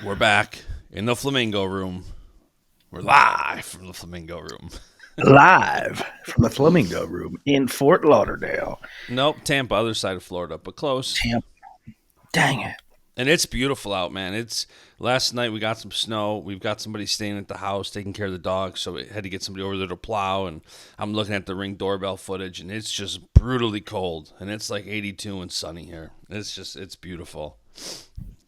We're back in the Flamingo Room. We're live from the Flamingo Room. Live from the Flamingo Room in Fort Lauderdale. Nope, Tampa, other side of Florida, but close. Tampa. Dang it. And it's beautiful out, man. It's last night we got some snow. We've got somebody staying at the house taking care of the dogs, so we had to get somebody over there to plow. And I'm looking at the Ring doorbell footage, and it's just brutally cold. And it's like 82 and sunny here. It's beautiful.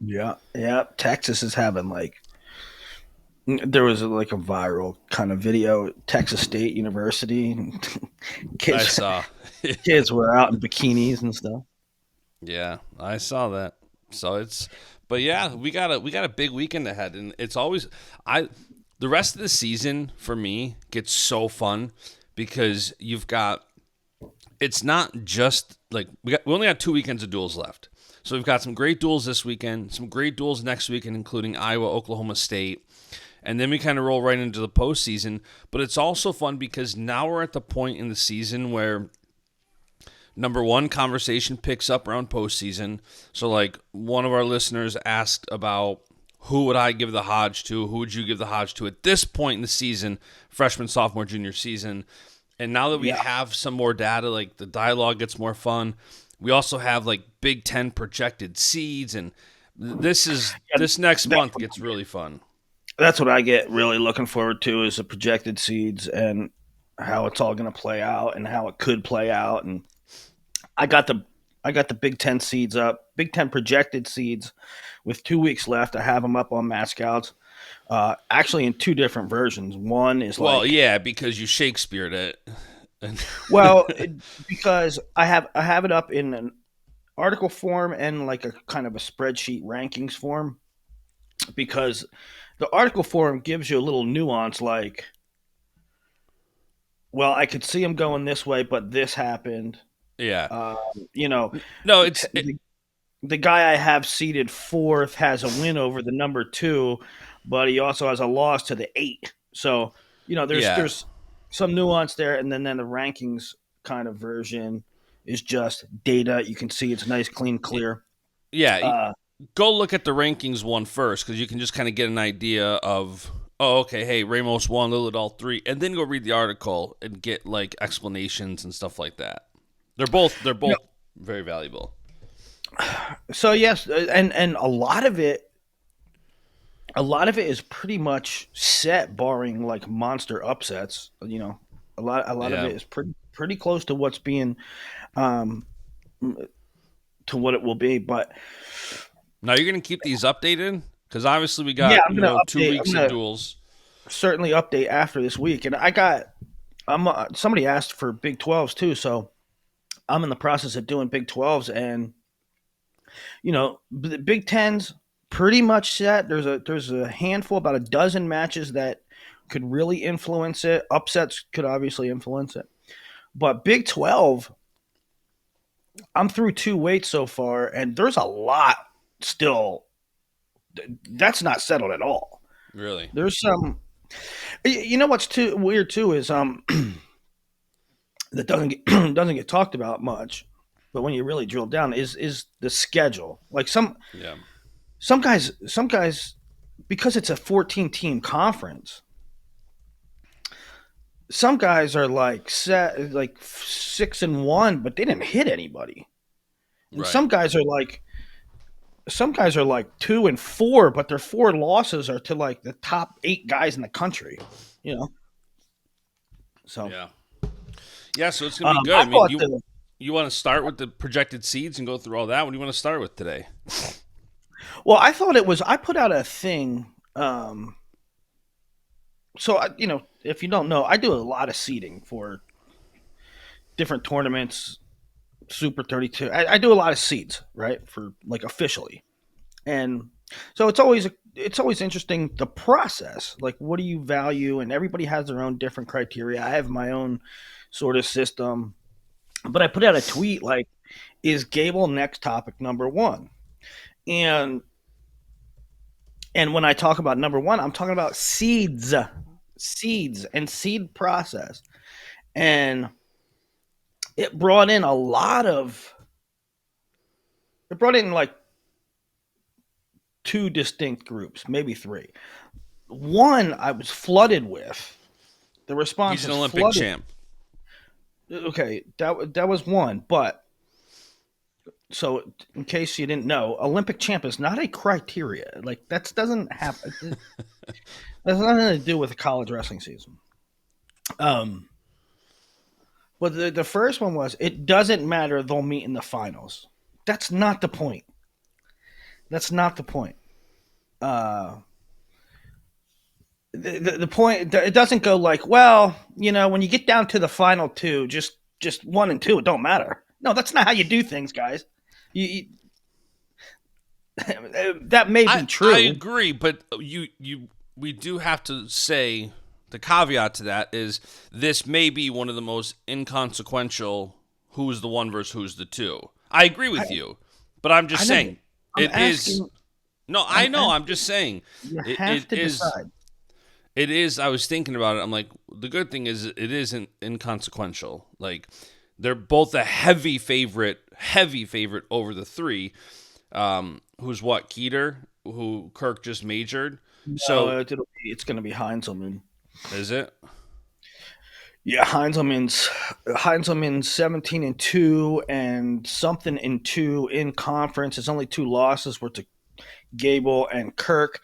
Yeah. Yeah. Texas is having there was like a viral kind of video, Texas State University. I kids, saw. kids were out in bikinis and stuff. Yeah, I saw that. So but yeah, we got a big weekend ahead, and it's always I. The rest of the season for me gets so fun because you've got. It's not just like we only got 2 weekends of duels left, so we've got some great duels this weekend, some great duels next weekend, including Iowa, Oklahoma State. And then we kind of roll right into the postseason. But it's also fun because now we're at the point in the season where number one, conversation picks up around postseason. So, like, one of our listeners asked about who would I give the Hodge to? Who would you give the Hodge to at this point in the season, freshman, sophomore, junior season? And now that we Yeah. have some more data, like the dialogue gets more fun. We also have like Big Ten projected seeds, and this next month gets really fun. That's what I get really looking forward to is the projected seeds and how it's all going to play out and how it could play out. And I got the I got the Big Ten seeds up, Big Ten projected seeds, with 2 weeks left. I have them up on Mass Scouts, actually in two different versions. One is Well, like, yeah, because you Shakespeare'd it. well, because I have it up in an article form and like a kind of a spreadsheet rankings form. Because the article form gives you a little nuance, like, well, I could see them going this way, but this happened. Yeah. Um, you know, No, the guy I have seated fourth has a win over the number two, but he also has a loss to the eight. So there's yeah. there's some nuance there, and then the rankings kind of version is just data. You can see it's nice, clean, clear. Yeah, Uh, go look at the rankings one first because you can just kind of get an idea of, oh, okay, hey, Ramos won, Lillard all three, and then go read the article and get like explanations and stuff like that. They're both very valuable. so yes, and a lot of it is pretty much set, barring like monster upsets. A lot of Yeah. it is pretty close to what's being um, to what it will be. But Now you're gonna keep these updated because obviously we yeah, got I'm gonna two update. I'm weeks of gonna duels. certainly update after this week. And somebody asked for Big 12s too, so I'm in the process of doing Big 12s, and the Big Tens pretty much set. There's a handful, about a dozen matches that could really influence it. Upsets could obviously influence it, but Big 12, I'm through two weights so far, and there's a lot still. That's not settled at all. Really? There's some. What's too weird too is that doesn't get, doesn't get talked about much, but when you really drill down, is the schedule. Like Yeah. some guys, because it's a 14 team conference, some guys are like set like 6-1, but they didn't hit anybody, and Right. some guys are like 2-4, but their four losses are to like the top eight guys in the country. You know, so Yeah. Yeah. So it's gonna be good. I I mean, thought you want to start with the projected seeds and go through all that. What do you want to start with today? I thought it was. I put out a thing. If you don't know, I do a lot of seeding for different tournaments, Super 32. I do a lot of seeds, right, for like officially, and so it's always interesting, the process. Like, what do you value? And everybody has their own different criteria. I have my own sort of system, but I put out a tweet like, "Is Gable next topic number one?" And when I talk about number one, I'm talking about seeds and seed process. And it brought in a lot of, it brought in like two distinct groups, maybe three. One I was flooded with. The response He's an was Olympic flooded. champ. Okay, that was one, but so in case you didn't know, Olympic champ is not a criteria. Like that doesn't have it has nothing to do with the college wrestling season. Um, but the first one was it doesn't matter. They'll meet in the finals. That's not the point. That's not the point. Uh, the point it doesn't go like, well, when you get down to the final two, just one and two, it don't matter. No, that's not how you do things, guys. You that may be I true. agree, but we do have to say the caveat to that is this may be one of the most inconsequential who's the one versus who's the two. I agree I, with you, but I'm I just know. saying I'm it is. asking. No, I I'm know. I'm asking. just saying You it, have it to is. decide. It is. I was thinking about it. I'm like, the good thing is it isn't inconsequential. Like, they're both a heavy favorite over the three. Who's what? Keeter, who Kirk just majored. No, So it's going to be Heinzelman. is it? Yeah, Heinzelman's 17-2 and something in two in conference. It's only two losses were to Gable and Kirk,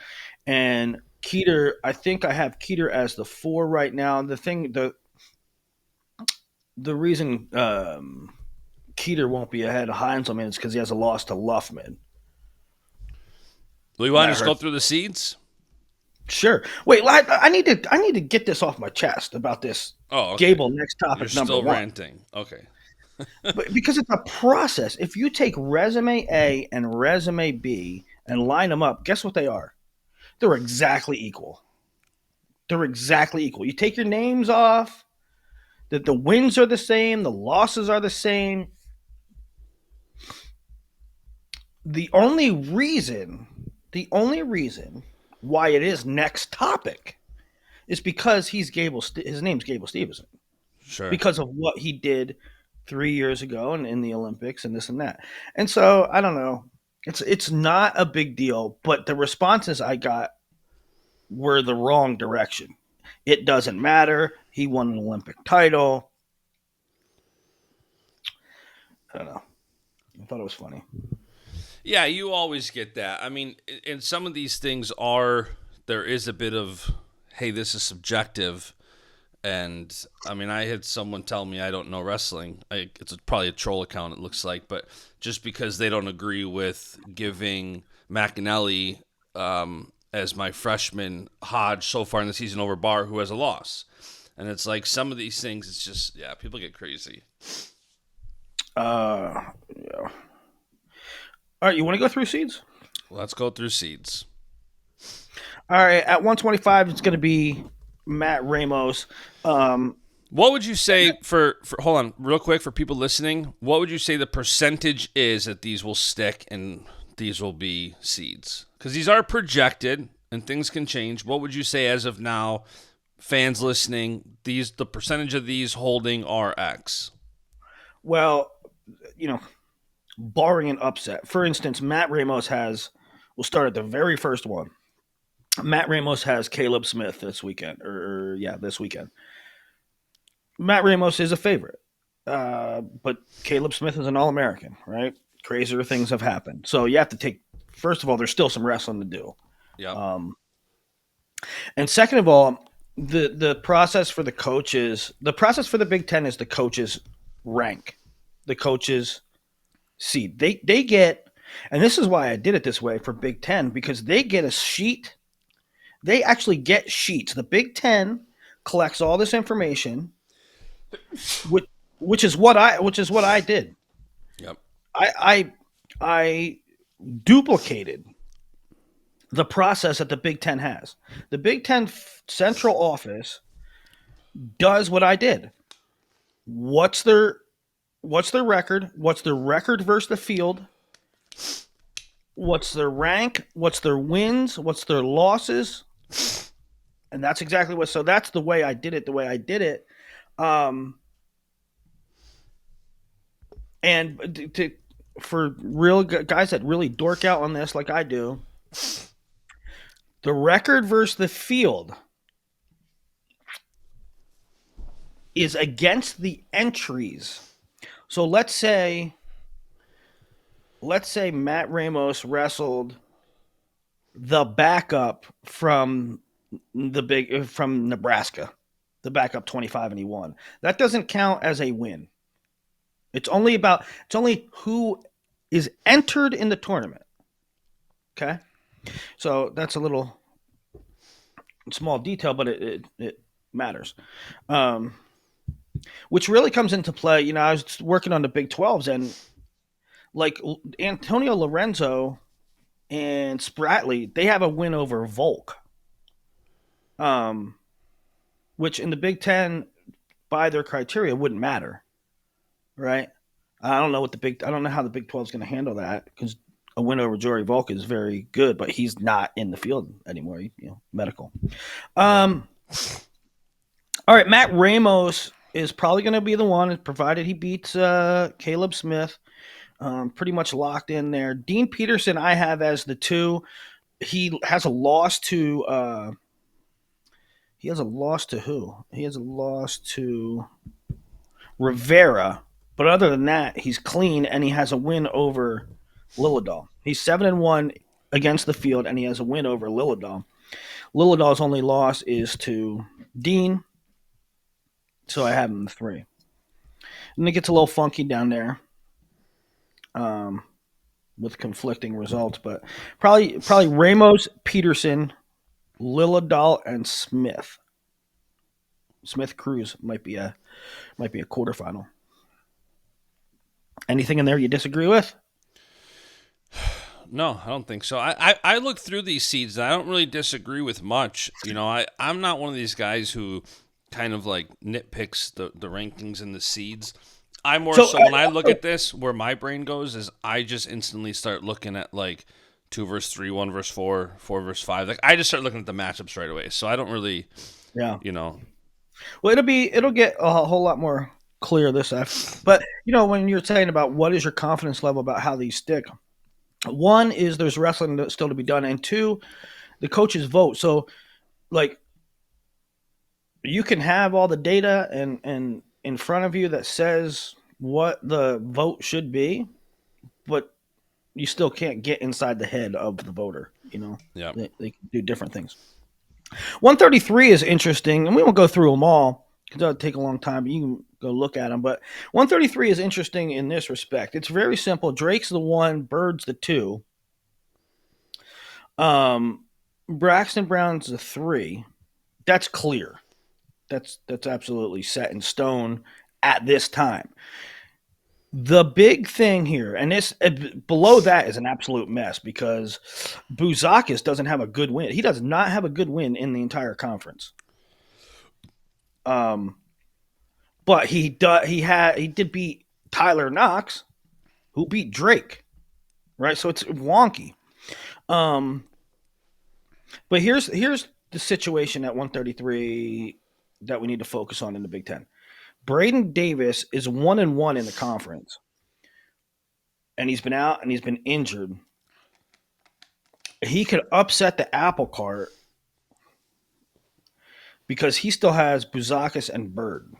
and Keeter. I think I have Keeter as the four right now. The reason Keeter won't be ahead of Heinzelman is because he has a loss to Luffman. Do you And want to that just go hurts. througI the seeds? Sure. Wait, I need to get this off my chest about this Oh, okay. Gable next You're topic number still one. ranting. Okay. But because it's a process. If you take resume A and resume B and line them up, guess what they are? They're exactly equal. They're exactly equal. You take your names off, the wins are the same, the losses are the same. The only reason why it is next topic is because his name's Gable Stevenson. Sure. Because of what he did 3 years ago and in the Olympics and this and that. And so I don't know. It's not a big deal, but the responses I got were the wrong direction. It doesn't matter. He won an Olympic title. I don't know. I thought it was funny. Yeah, you always get that. I mean, and some of these things are there is a bit of, hey, this is subjective. And I mean, I had someone tell me I don't know wrestling. Probably a troll account, it looks like, but just because they don't agree with giving McAnally as my freshman Hodge so far in the season over Barr, who has a loss. And it's like some of these things, it's just, yeah, people get crazy. Yeah. All right, you want to go through seeds? Let's go through seeds. All right, at 125, it's going to be Matt Ramos. What would you say for hold on real quick for people listening? What would you say the percentage is that these will stick and these will be seeds? Because these are projected and things can change. What would you say as of now, fans listening? The percentage of these holding are X. Well, you know, barring an upset. For instance, we'll start at the very first one. Matt Ramos has Caleb Smith this weekend, this weekend. Matt Ramos is a favorite, but Caleb Smith is an All-American, right? Crazier things have happened, so you have to take. First of all, there's still some wrestling to do, Yep. and second of all, the process for the coaches, the process for the Big Ten is the coaches rank, the coaches seed. They get, and this is why I did it this way for Big Ten because they get a sheet. They actually get sheets. The Big Ten collects all this information, which is what I did. Yep. I duplicated the process that the Big Ten has. The Big Ten central office does what I did. What's their record? What's their record versus the field? What's their rank? What's their wins? What's their losses? And that's exactly what. So that's the way I did it. The way I did it. And for real guys that really dork out on this, like I do, The record versus the field is against the entries. So let's say Matt Ramos wrestled the backup from Nebraska, the backup 25 and he won. That doesn't count as a win. It's only who is entered in the tournament. Okay? So that's a little small detail, but it matters. Um, which really comes into play. I was working on the Big 12s, and like Antonio Lorenzo and Spratley, they have a win over Volk, um, which in the Big Ten, by their criteria, wouldn't matter, right? I don't know how the Big 12 is going to handle that because a win over Jory Volk is very good, but he's not in the field anymore. Medical. Yeah. Um, all right, Matt Ramos is probably going to be the one, provided he beats Caleb Smith. Pretty much locked in there. Dean Peterson, I have as the 2. He has a loss to. He has a loss to who? He has a loss to Rivera. But other than that, he's clean and he has a win over Lillidahl. He's 7-1 against the field and he has a win over Lillidahl. Lillidahl's only loss is to Dean, so I have him 3. And it gets a little funky down there. With conflicting results, but probably Ramos, Peterson, Lillidahl, and Smith. Smith Cruz might be a quarterfinal. Anything in there you disagree with? No, I don't think so. I look through these seeds and I don't really disagree with much. I'm not one of these guys who kind of like nitpicks the rankings and the seeds. I more so when I look at this, where my brain goes is I just instantly start looking at like 2 versus 3, 1 versus 4, 4 versus 5. Like I just start looking at the matchups right away. So I don't really, Yeah. Well, it'll get a whole lot more clear this after. But when you're saying about what is your confidence level about how these stick, one is there's wrestling still to be done, and 2, the coaches vote. So like you can have all the data and in front of you that says what the vote should be, but you still can't get inside the head of the voter. yeah. They can do different things. 133 is interesting, and we won't go through them all because that'll take a long time. But you can go look at them. But 133 is interesting in this respect. It's very simple. Drake's the 1, Bird's the 2. Braxton Brown's the 3. That's clear. That's absolutely set in stone at this time. The big thing here, and this below that is an absolute mess because Buzakis doesn't have a good win. He does not have a good win in the entire conference. But he did beat Tyler Knox, who beat Drake, right? So it's wonky. But here's the situation at 133 that we need to focus on in the Big Ten. Braden Davis is 1-1 in the conference, and he's been out and he's been injured. He could upset the apple cart because he still has Buzakis and Bird.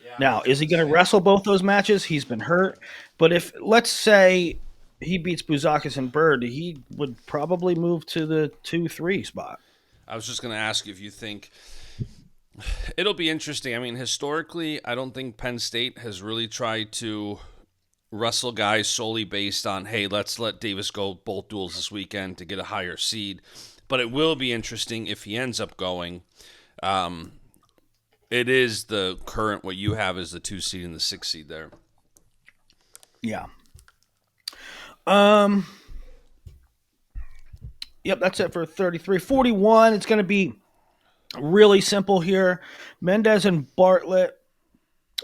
Yeah, now, is he going to wrestle both those matches? He's been hurt, but if let's say he beats Buzakis and Bird, he would probably move to the 2-3 spot. I was just going to ask you if you think it'll be interesting. I mean, historically, I don't think Penn State has really tried to wrestle guys solely based on, hey, let's let Davis go both duels this weekend to get a higher seed. But it will be interesting if he ends up going. It is the current, what you have is the 2 seed and the 6 seed there. Yeah. Yep, that's it for 33. 41, it's going to be really simple here. Mendez and Bartlett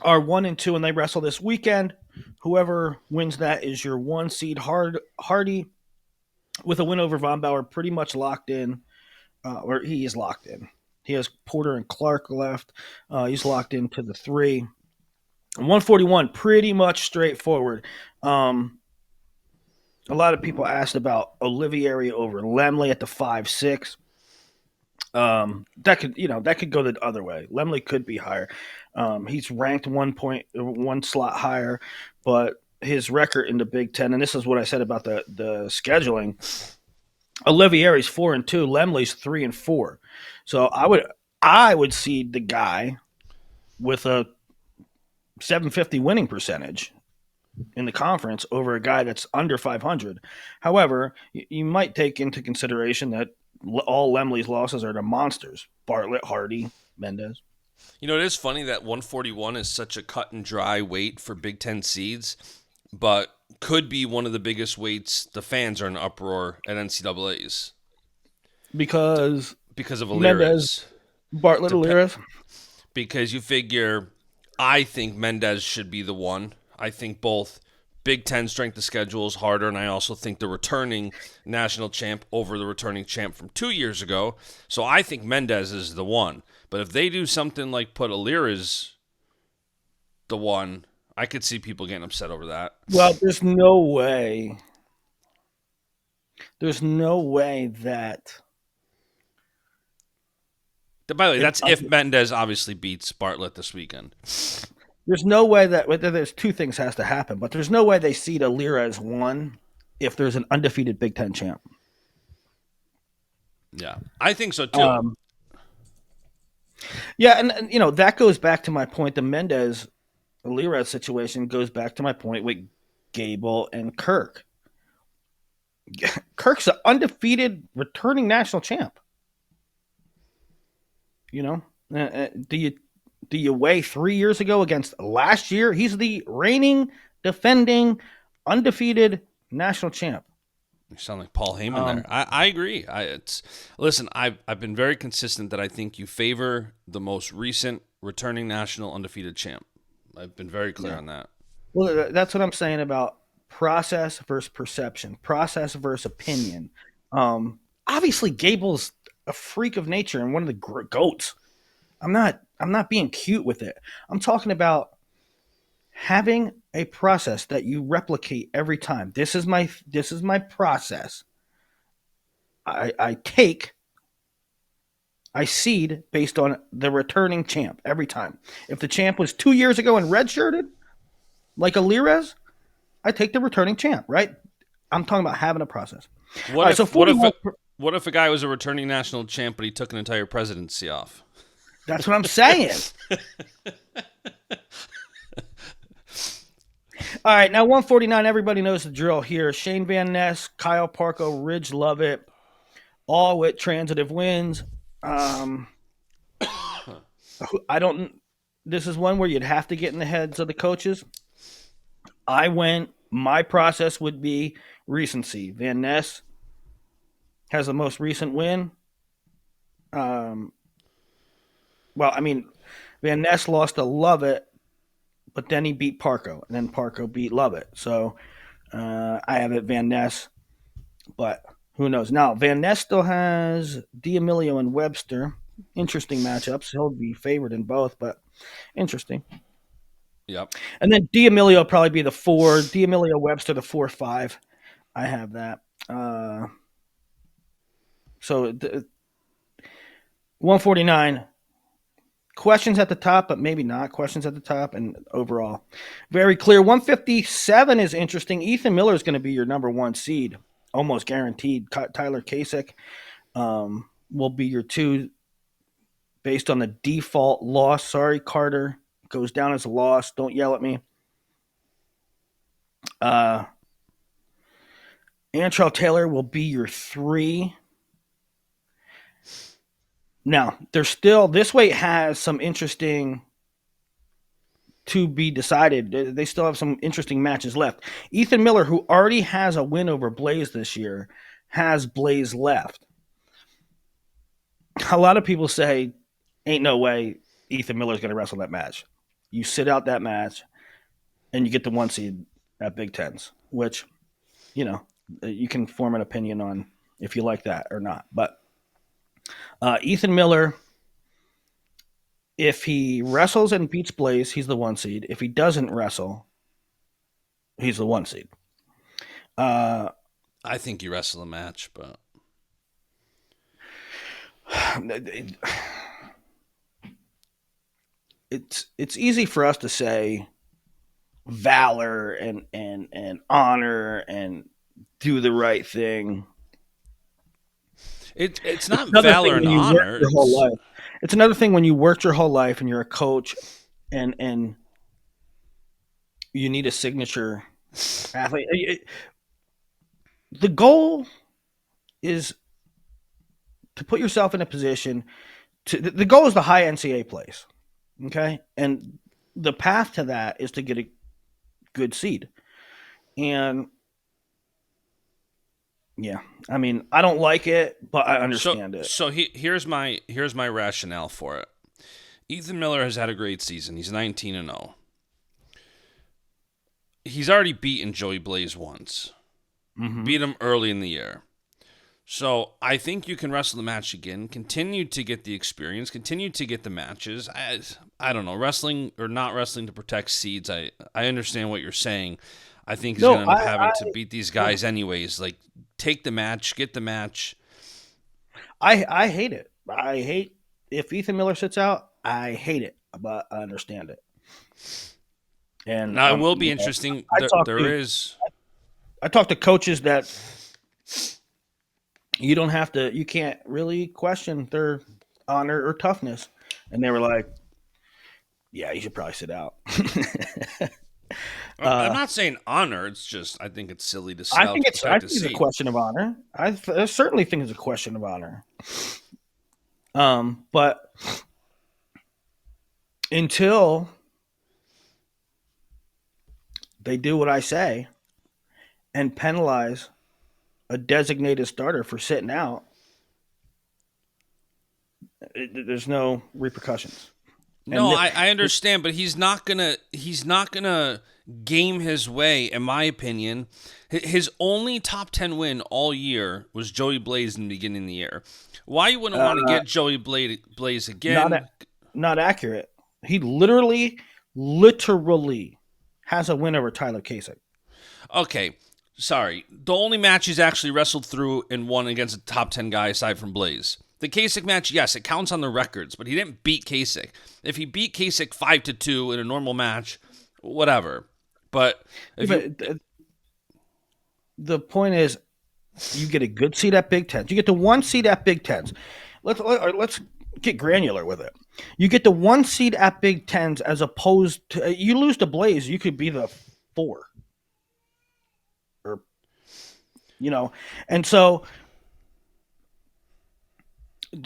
are 1 and 2, and they wrestle this weekend. Whoever wins that is your 1 seed. Hardy, with a win over Von Bauer, pretty much locked in, or he is locked in. He has Porter and Clark left. He's locked into the 3. And 141, pretty much straightforward. a lot of people asked about Olivieri over Lemley at the 5'6". That could go the other way. Lemley could be higher. He's ranked 1 slot higher, but his record in the Big Ten, and this is what I said about the scheduling. Olivieri's 4-2, Lemley's 3-4. So I would seed the guy with a 750 winning percentage in the conference over a guy that's under 500. However, you might take into consideration that all Lemley's losses are to monsters: Bartlett, Hardy, Mendez. It is funny that 141 is such a cut and dry weight for Big Ten seeds, but could be one of the biggest weights. The fans are in uproar at NCAA's Because because of Mendez, Alirez. Bartlett, Alirez. Because you figure, I think Mendez should be the one. I think both Big Ten strength of schedule is harder, and I also think the returning national champ over the returning champ from 2 years ago. So I think Mendez is the one. But if they do something like put Alirez the one, I could see people getting upset over that. Well, there's no way. There's no way that. By the way, that's if Mendez obviously beats Bartlett this weekend. There's no way that there's two things has to happen, but there's no way they seed Alirez 1 if there's an undefeated Big Ten champ. Yeah, I think so too. Yeah, and that goes back to my point. The Mendez Alirez situation goes back to my point with Gable and Kirk. Kirk's an undefeated returning national champ. Do you weigh 3 years ago against last year? He's the reigning, defending, undefeated national champ. You sound like Paul Heyman there. I agree. Listen, I've been very consistent that I think you favor the most recent returning national undefeated champ. I've been very clear on that. Well, that's what I'm saying about process versus perception, process versus opinion. Obviously, Gable's a freak of nature and one of the goats. I'm not being cute with it. I'm talking about having a process that you replicate every time. This is my process. I seed based on the returning champ every time. If the champ was 2 years ago and redshirted, like Alirez, I take the returning champ, right? I'm talking about having a process. What if a guy was a returning national champ but he took an entire presidency off? That's what I'm saying. All right, now 149, everybody knows the drill here. Shane Van Ness, Kyle Parko, Ridge Lovett, all with transitive wins. This is one where you'd have to get in the heads of the coaches. My process would be recency. Van Ness has the most recent win. Van Ness lost to Lovett, but then he beat Parko, and then Parko beat Lovett. So I have it Van Ness, but who knows? Now, Van Ness still has D'Amelio and Webster. Interesting matchups. He'll be favored in both, but interesting. Yep. And then D'Amelio will probably be the 4. D'Amelio Webster, the 4-5. I have that. So 149. Questions at the top, but maybe not. Questions at the top and overall. Very clear. 157 is interesting. Ethan Miller is going to be your number 1 seed. Almost guaranteed. Tyler Kasich will be your 2 based on the default loss. Sorry, Carter. Goes down as a loss. Don't yell at me. Antrell Taylor will be your 3. Now, this weight has some interesting to be decided. They still have some interesting matches left. Ethan Miller, who already has a win over Blaze this year, has Blaze left. A lot of people say, ain't no way Ethan Miller's going to wrestle that match. You sit out that match, and you get the 1 seed at Big Tens, which, you can form an opinion on if you like that or not. But Ethan Miller, if he wrestles and beats Blaze, he's the 1 seed. If he doesn't wrestle, he's the 1 seed. I think you wrestle a match, but It's easy for us to say valor and honor and do the right thing. it's It's not another thing valor and when you work honor. your whole It's life. It's another thing when you worked your whole life and you're a coach and you need a signature athlete. The goal is to put yourself in a position to. The goal is the high NCAA place, okay, and the path to that is to get a good seed. And yeah, I mean, I don't like it, but I so understand it. here's my rationale for it. Ethan Miller has had a great season. He's 19-0. He's already beaten Joey Blaze once. Hmm. Beat him early in the year. So I think you can wrestle the match again, continue to get the experience, continue to get the matches. I don't know, wrestling or not wrestling to protect seeds. I understand what you're saying. I think he's going No, to end up having to beat these guys anyways. Like, take the match, get the match. I hate it. I hate if Ethan Miller sits out. I hate it, but I understand it. And Now, it will be interesting. I talk There to is. I talk to coaches that you don't have to, you can't really question their honor or toughness, and they were like, "Yeah, you should probably sit out." I'm not saying honor. It's just I think it's silly to sit I out think to it's I protect a think it's a seed. question of honor. I certainly think it's a question of honor. But until they do what I say and penalize a designated starter for sitting out, there's no repercussions. No, And I understand, but he's not gonna game his way, in my opinion. His only top 10 win all year was Joey Blaze in the beginning of the year. Why you wouldn't want to uh, get Joey Blaze not again? not accurate. He literally has a win over Tyler Kasich. Okay, sorry. The only match he's actually wrestled through and won against a top 10 guy aside from Blaze. The Kasich match, yes, it counts on the records, but he didn't beat Kasich. If he beat Kasich 5-2 in a normal match, whatever. But Yeah, if you but the point is, you get a good seat at Big Tens. You get the one seat at Big Tens. Let's get granular with it. You get the one seat at Big Tens as opposed to you lose to Blaze, you could be the 4, or and so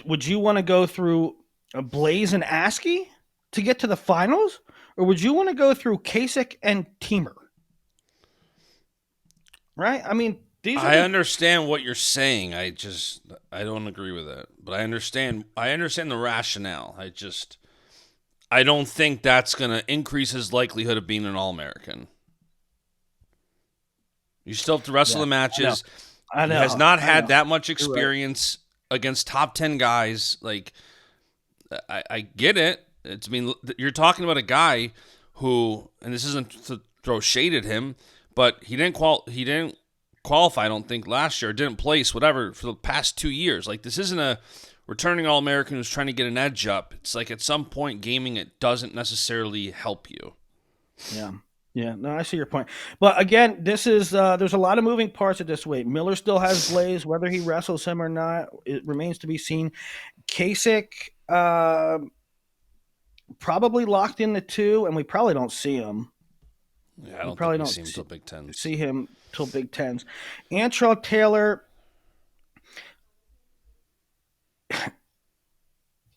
would you want to go through a Blaze and Askey to get to the finals, or would you want to go through Kasich and Teamer? Right? I mean, these are I the understand what you're saying. I don't agree with it. But I understand the rationale. I don't think that's gonna increase his likelihood of being an All American. You still have to wrestle yeah. the I know. matches. I He has know. not I had know. that much You're right. experience against top 10 guys. Like, I get it. I mean, you're talking about a guy who, and this isn't to throw shade at him, but he didn't qualify, I don't think, last year, didn't place, whatever, for the past 2 years. Like, this isn't a returning All American who's trying to get an edge up. It's like at some point, gaming it doesn't necessarily help you. Yeah. Yeah, no, I see your point. But again, this is there's a lot of moving parts at this weight. Miller still has Blaze, whether he wrestles him or not, it remains to be seen. Kasich probably locked in the 2, and we probably don't see him. Yeah, I We don't think probably we don't see him until Big Tens. see him till Big Tens. Antrell Taylor,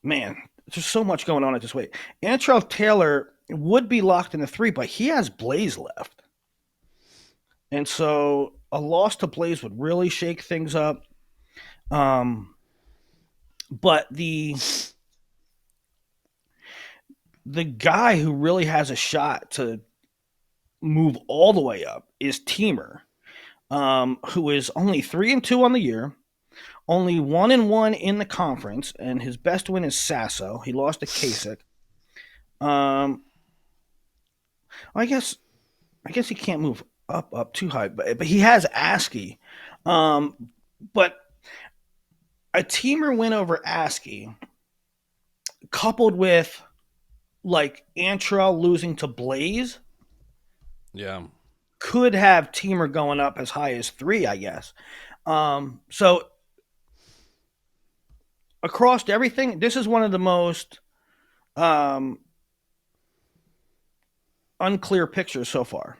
man, there's so much going on at this weight. Antrell Taylor would be locked in the 3, but he has Blaze left. And so a loss to Blaze would really shake things up. But the guy who really has a shot to move all the way up is Teamer, who is only 3-2 on the year, only 1-1 in the conference, and his best win is Sasso. He lost to Kasich. I guess he can't move up too high, but he has Askey. Um, but a teamer win over ASCII, coupled with like Antrell losing to Blaze, Yeah. could have teamer going up as high as 3, I guess. So across everything, this is one of the most um, unclear pictures so far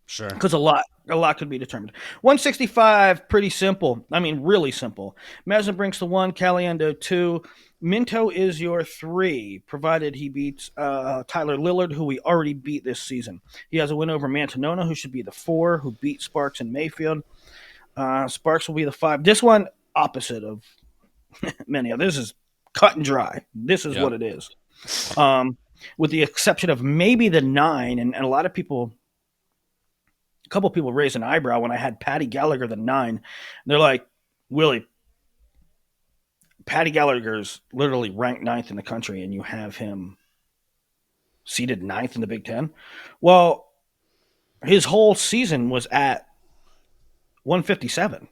Sure. because a lot could be determined. 165, pretty simple. I mean, really simple. Mesna brings the 1, Caliendo 2. Minto is your 3, provided he beats Tyler Lillard, who we already beat this season. He has a win over Mantanona, who should be the 4, who beat Sparks and Mayfield. Sparks will be the 5. This one, opposite of many others. This is cut and dry. This is what Yep. it is. With the exception of maybe the 9, and a couple people raised an eyebrow when I had Patty Gallagher the 9. They're like, Willie, Patty Gallagher's literally ranked ninth in the country, and you have him seated ninth in the Big Ten. Well, his whole season was at 157,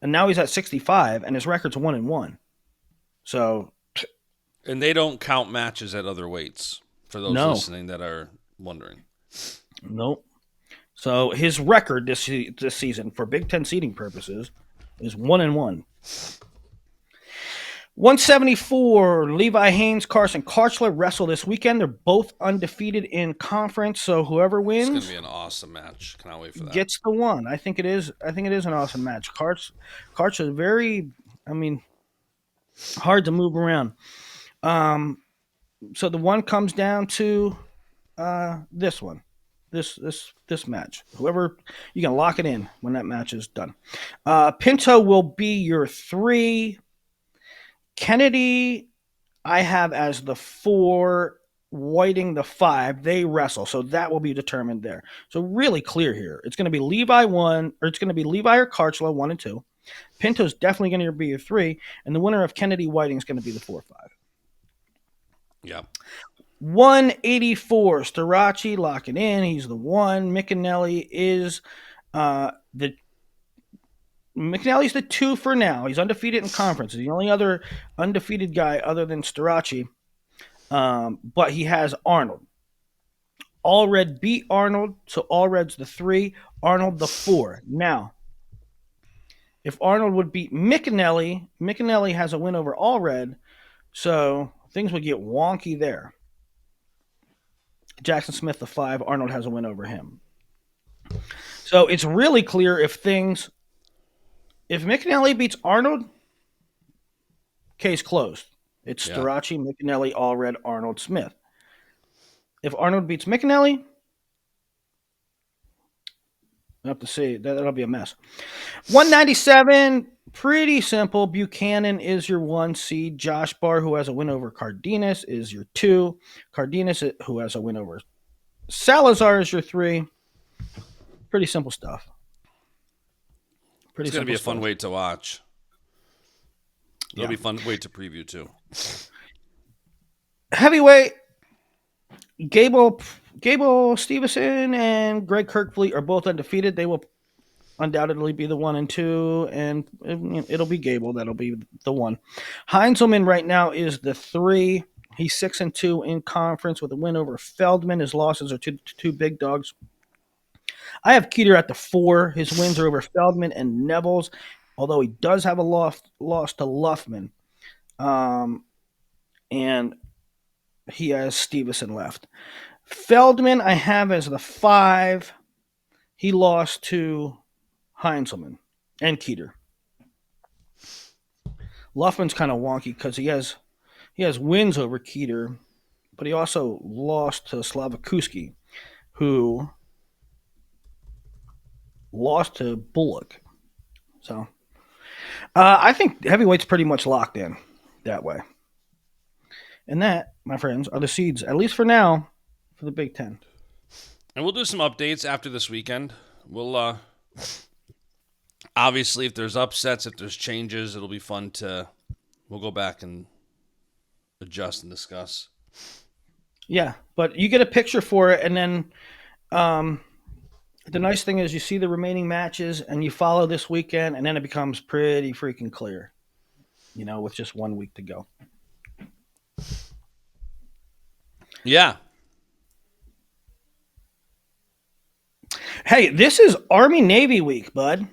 and now he's at 65, and his record's 1-1. So And they don't count matches at other weights for those no, listening that are wondering. nope. So his record this season for Big Ten seeding purposes is 1-1. 174, Levi Haynes, Carson Karchler wrestle this weekend. They're both undefeated in conference, so whoever It's going to wins be an awesome match. Cannot wait for that. gets the one. I think it is. I think it is an awesome match. Karch is very, I mean, hard to move around. So the one comes down to this one, this match. Whoever you can lock it in when that match is done. Pinto will be your 3. Kennedy, I have as the 4. Whiting the 5. They wrestle, so that will be determined there. So really clear here. It's going to be Levi 1, or it's going to be Levi or Karchla 1 and 2. Pinto's definitely going to be your 3, and the winner of Kennedy Whiting is going to be the 4-5. Yeah. 184, Starachi, lock it in. He's the 1. McAnally is the McNally's the 2 for now. He's undefeated in conference. He's the only other undefeated guy other than Starachi. But he has Arnold. Allred beat Arnold, so Allred's the 3, Arnold the 4. Now, if Arnold would beat McAnally, McAnally has a win over Allred, so things would get wonky there. Jackson Smith the 5, Arnold has a win over him. So it's really clear if McAnally beats Arnold, case closed. It's Yeah. Starachi, McAnally, Allred, Arnold, Smith. If Arnold beats McAnally, I have to see. That'll be a mess. 197, pretty simple. Buchanan is your 1 seed. Josh Barr, who has a win over Cardenas, is your 2. Cardenas, who has a win over Salazar, is your 3. Pretty simple stuff. It's going to be a fun weight to watch. It'll be fun weight to preview too. Heavyweight, Gable Stevenson and Greg Kirkfleet are both undefeated. They will undoubtedly be the 1 and 2, and it'll be Gable that'll be the 1. Heinzelman right now is the 3. He's 6-2 in conference with a win over Feldman. His losses are to two big dogs. I have Keeter at the 4. His wins are over Feldman and Nevels, although he does have a loss to Luffman. And he has Stevenson left. Feldman I have as the 5. He lost to Heinzelman and Keeter. Luffman's kind of wonky because he has wins over Keeter, but he also lost to Slavakuski, who lost to Bullock. So I think heavyweight's pretty much locked in that way. And that, my friends, are the seeds, at least for now, for the Big Ten. And we'll do some updates after this weekend. We'll obviously, if there's upsets, if there's changes, it'll be fun to. We'll go back and adjust and discuss. Yeah, but you get a picture for it, and then The nice thing is you see the remaining matches and you follow this weekend, and then it becomes pretty freaking clear, with just 1 week to go. Yeah. Hey, this is Army Navy week, bud.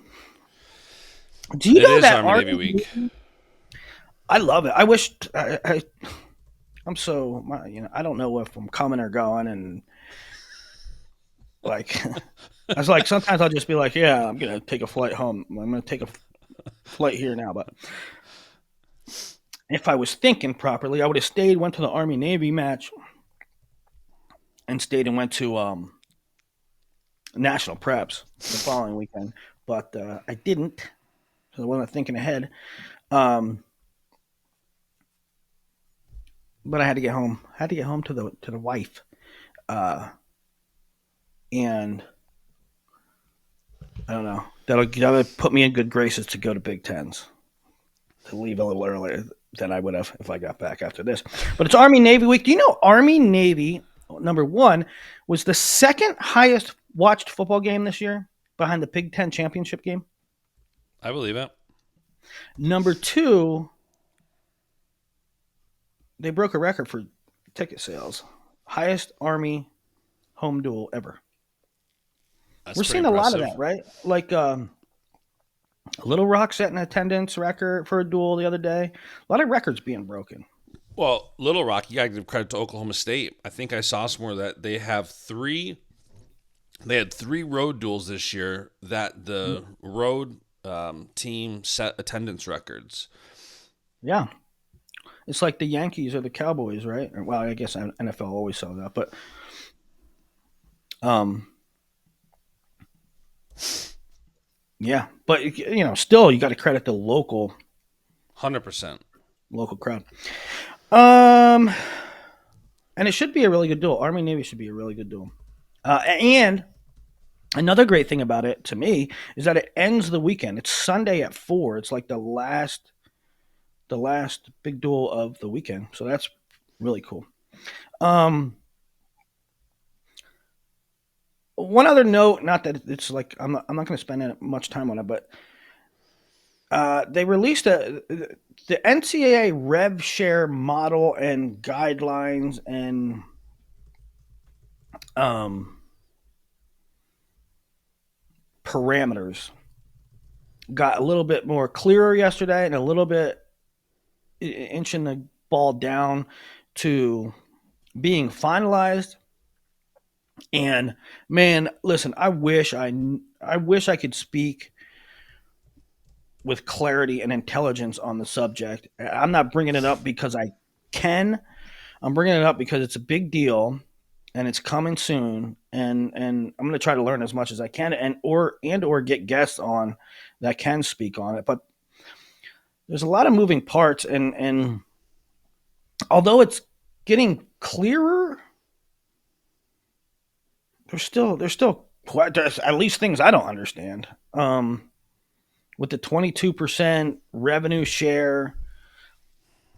Do you It know is that Army Navy week. I love it. I wish I'm so I don't know if I'm coming or going, and like I was like sometimes I'll just be like, yeah, I'm gonna take a flight home. I'm gonna take a flight here now, but if I was thinking properly, I would have stayed, went to the Army Navy match, and stayed and went to national preps the following weekend. But I didn't, so I wasn't thinking ahead. Um, but I had to get home. I had to get home to the wife, and I don't know. That'll put me in good graces to go to Big Tens, to leave a little earlier than I would have if I got back after this. But it's Army Navy week. Do you know Army Navy number one was the second highest watched football game this year, behind the Big Ten championship game? I believe it. Number two, they broke a record for ticket sales. Highest Army home duel ever. That's We're pretty seeing a lot of impressive. that, right? Like Little Rock set an attendance record for a duel the other day. A lot of records being broken. Well, Little Rock, you got to give credit to Oklahoma State. I think I saw somewhere that they have three. They had three road duels this year that the road team set attendance records. Yeah. It's like the Yankees or the Cowboys, right? Well, I guess NFL always saw that, but um, yeah. But still, you got to credit the local 100%. crowd. Um, and it should be a really good duel. Army Navy should be a really good duel. And another great thing about it to me is that it ends the weekend. It's Sunday at 4. It's like the last big duel of the weekend. So that's really cool. One other note, not that it's like I'm not going to spend much time on it, but they released the NCAA rev share model and guidelines and parameters got a little bit more clearer yesterday, and a little bit inching the ball down to being finalized. And man, listen, I wish I could speak with clarity and intelligence on the subject. I'm not bringing it up because I can. I'm bringing it up because it's a big deal and it's coming soon. And I'm going to try to learn as much as I can or get guests on that can speak on it. But there's a lot of moving parts, and although it's getting clearer, there's at least things I don't understand. With the 22% revenue share,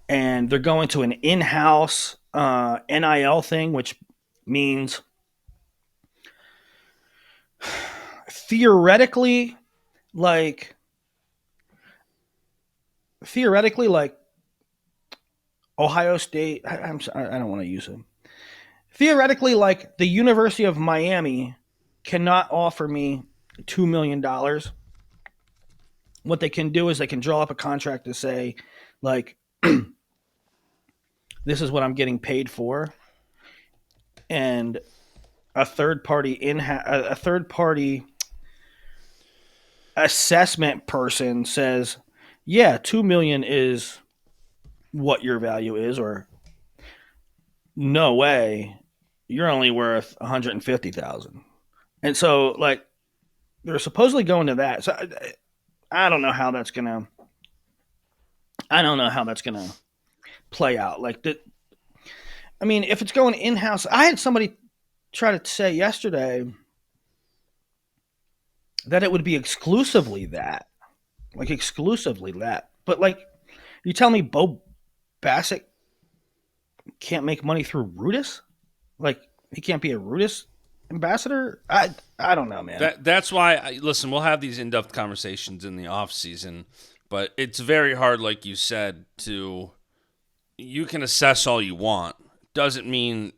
and they're going to an in-house NIL thing, which means theoretically, like Ohio State. I'm sorry, I don't want to use it. Theoretically, like the University of Miami cannot offer me $2 million. What they can do is they can draw up a contract to say, like, this is what I'm getting paid for, and a third party assessment person says, yeah, 2 million is what your value is, or no way, you're only worth 150,000. And so, like, they're supposedly going to that. So I don't know how that's gonna. I don't know how that's gonna play out. Like I mean, if it's going in house, I had somebody try to say yesterday that it would be exclusively that, But like, you tell me Bo Bassett can't make money through Rudis? Like, he can't be a Rudis ambassador. I don't know, man. That's why. Listen, we'll have these in-depth conversations in the off season, but it's very hard, like you said, to you can assess all you want. Doesn't mean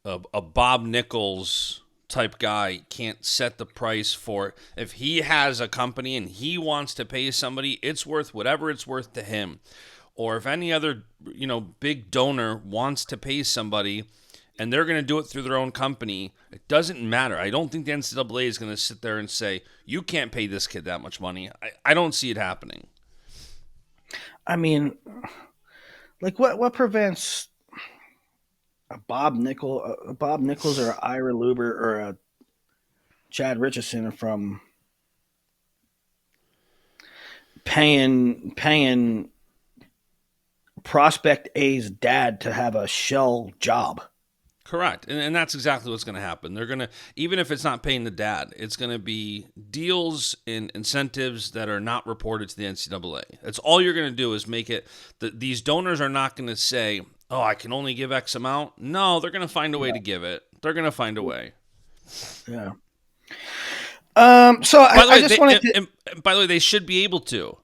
a Bob Nichols type guy can't set the price for it. If he has a company and he wants to pay somebody, it's worth whatever it's worth to him. Or if any other, big donor wants to pay somebody and they're going to do it through their own company, it doesn't matter. I don't think the NCAA is going to sit there and say, you can't pay this kid that much money. I don't see it happening. I mean, like what prevents a Bob Nichols or an Ira Luber or a Chad Richardson from paying Prospect A's dad to have a shell job? Correct. And that's exactly what's going to happen. They're going to, even if it's not paying the dad, it's going to be deals and incentives that are not reported to the NCAA. That's all you're going to do is make it, these donors are not going to say, oh, I can only give X amount. No, they're going to find a way to give it. They're going to find a way. Yeah. So I just wanted to. And by the way, they should be able to.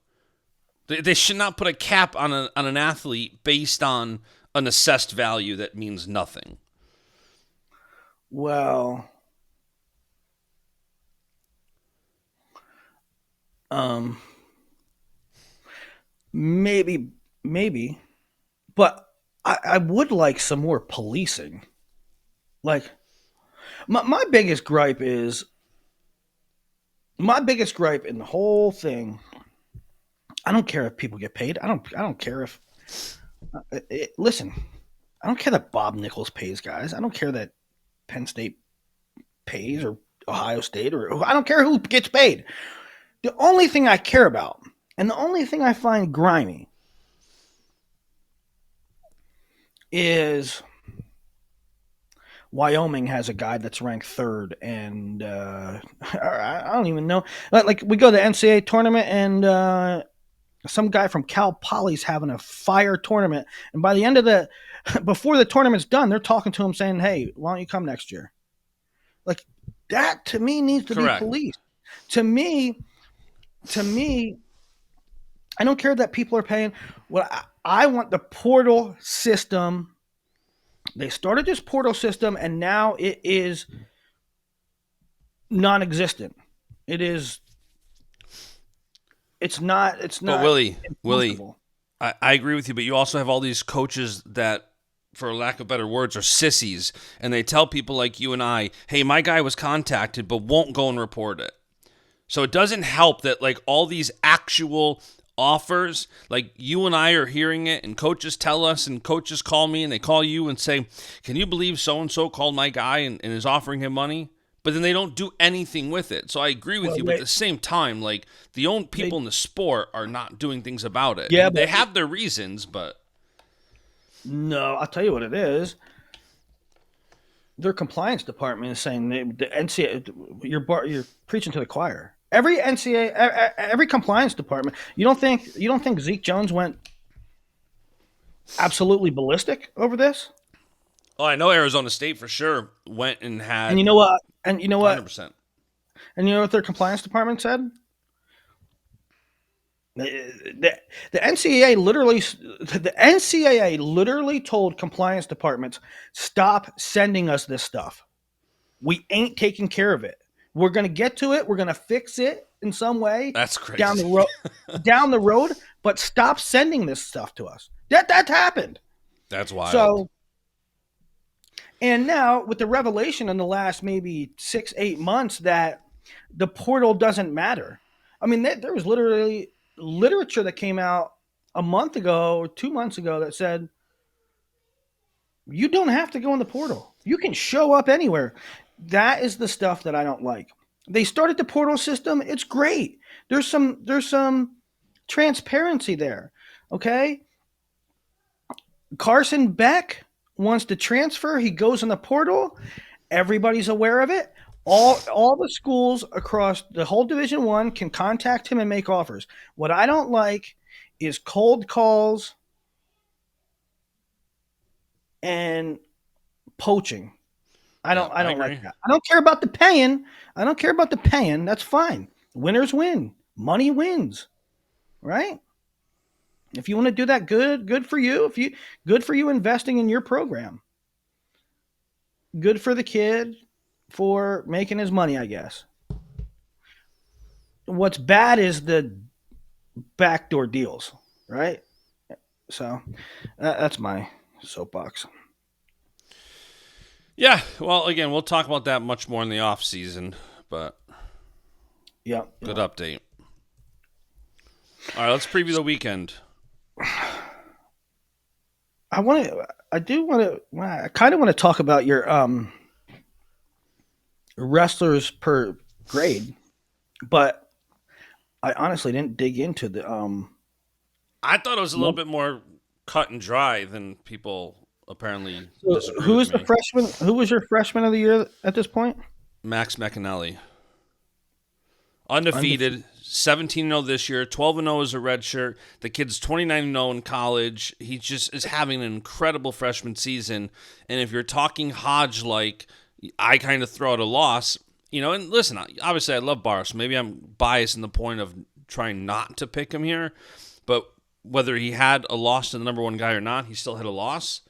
They should not put a cap on an athlete based on an assessed value that means nothing. Well, maybe, but I would like some more policing. Like, my biggest gripe in the whole thing. I don't care if people get paid. I don't care if. Listen, I don't care that Bob Nichols pays guys. I don't care that Penn State pays or Ohio State or I don't care who gets paid. The only thing I care about and the only thing I find grimy is Wyoming has a guy that's ranked third, and I don't even know. Like we go to the NCAA tournament, and some guy from Cal Poly's having a fire tournament, and by the end of before the tournament's done, they're talking to him saying, "Hey, why don't you come next year?" Like that to me needs to Correct. be policed. To me, I don't care that people are paying. What I want the portal system. They started this portal system, and now it is non-existent. It's not. But Willie, I agree with you, but you also have all these coaches that, for lack of better words, are sissies, and they tell people like you and I, hey, my guy was contacted, but won't go and report it. So it doesn't help that like all these actual offers, like you and I are hearing it, and coaches tell us, and coaches call me, and they call you and say, can you believe so-and-so called my guy and is offering him money? But then they don't do anything with it. So I agree with you, but at the same time, like the own people in the sport are not doing things about it. Yeah, they have their reasons, but no, I'll tell you what it is. Their compliance department is saying the NCAA, you're preaching to the choir. Every NCAA, every compliance department. You don't think Zeke Jones went absolutely ballistic over this? Oh, I know Arizona State for sure went and had. And you know what? 100%. And you know what their compliance department said? The NCAA literally told compliance departments, stop sending us this stuff. We ain't taking care of it. We're going to get to it. We're going to fix it in some way. That's crazy. Down the road, but stop sending this stuff to us. That happened. That's wild. So, and now with the revelation in the last maybe 6-8 months that the portal doesn't matter. I mean, there was literally literature that came out a month ago or 2 months ago that said you don't have to go in the portal. You can show up anywhere. That is the stuff that I don't like. They started the portal system. It's great. There's some transparency there. Okay. Carson Beck wants to transfer. He goes in the portal. Everybody's aware of it. All the schools across the whole Division I can contact him and make offers. What I don't like is cold calls and poaching. I Yeah, don't. I I don't like agree. that. I don't care about the paying. I don't care about the paying. That's fine. Winners win. Money wins. Right? If you want to do that, good for you. If you good for you investing in your program. Good for the kid for making his money, I guess. What's bad is the backdoor deals, right? So that's my soapbox. Yeah, well, again, we'll talk about that much more in the off season, but Yeah. good Yeah. update. All right, let's preview the weekend. I want to. I do want to. I kind of want to talk about your wrestlers per grade, but I honestly didn't dig into the I thought it was a little bit more cut and dry than people apparently So disagree who with is the me. freshman? Who was your freshman of the year at this point? Max McAnally. Undefeated. Undefeated, 17-0 this year, 12-0 as a redshirt. The kid's 29-0 in college. He just is having an incredible freshman season. And if you're talking Hodge like, I kind of throw out a loss. And listen, obviously I love Barr, so maybe I'm biased in the point of trying not to pick him here. But whether he had a loss to the number one guy or not, he still had a loss.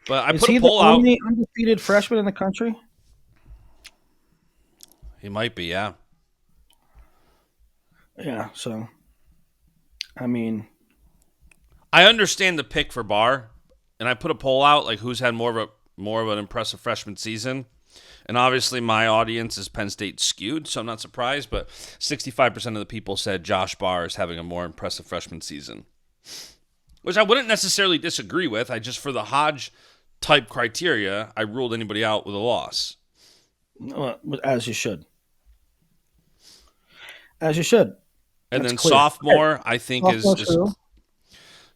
But I Is put a he the poll out. only undefeated freshman in the country? He might be, yeah. Yeah. So, I mean, I understand the pick for Barr, and I put a poll out like who's had more of an impressive freshman season. And obviously my audience is Penn State skewed, so I'm not surprised, but 65% of the people said Josh Barr is having a more impressive freshman season. Which I wouldn't necessarily disagree with. I just, for the Hodge type criteria, I ruled anybody out with a loss. as you should. As you should. And That's then clear. sophomore, I think Sophomore is too.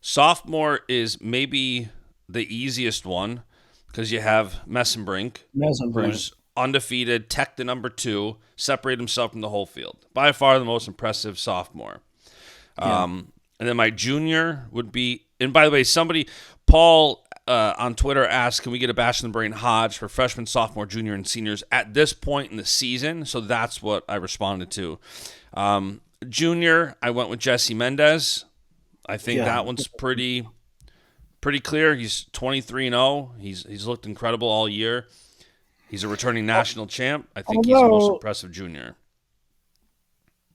sophomore is maybe the easiest one because you have Messenbrink, Mesenbrink. who's undefeated, tech the number 2, separated himself from the whole field. By far the most impressive sophomore. Yeah. And then my junior would be, and by the way, Paul on Twitter asked, can we get a Bash in the Brain Hodge for freshmen, sophomore, junior, and seniors at this point in the season? So that's what I responded to. Junior, I went with Jesse Mendez. I think that one's pretty clear. He's 23-0. He's looked incredible all year. He's a returning national champ. I think he's the most impressive junior.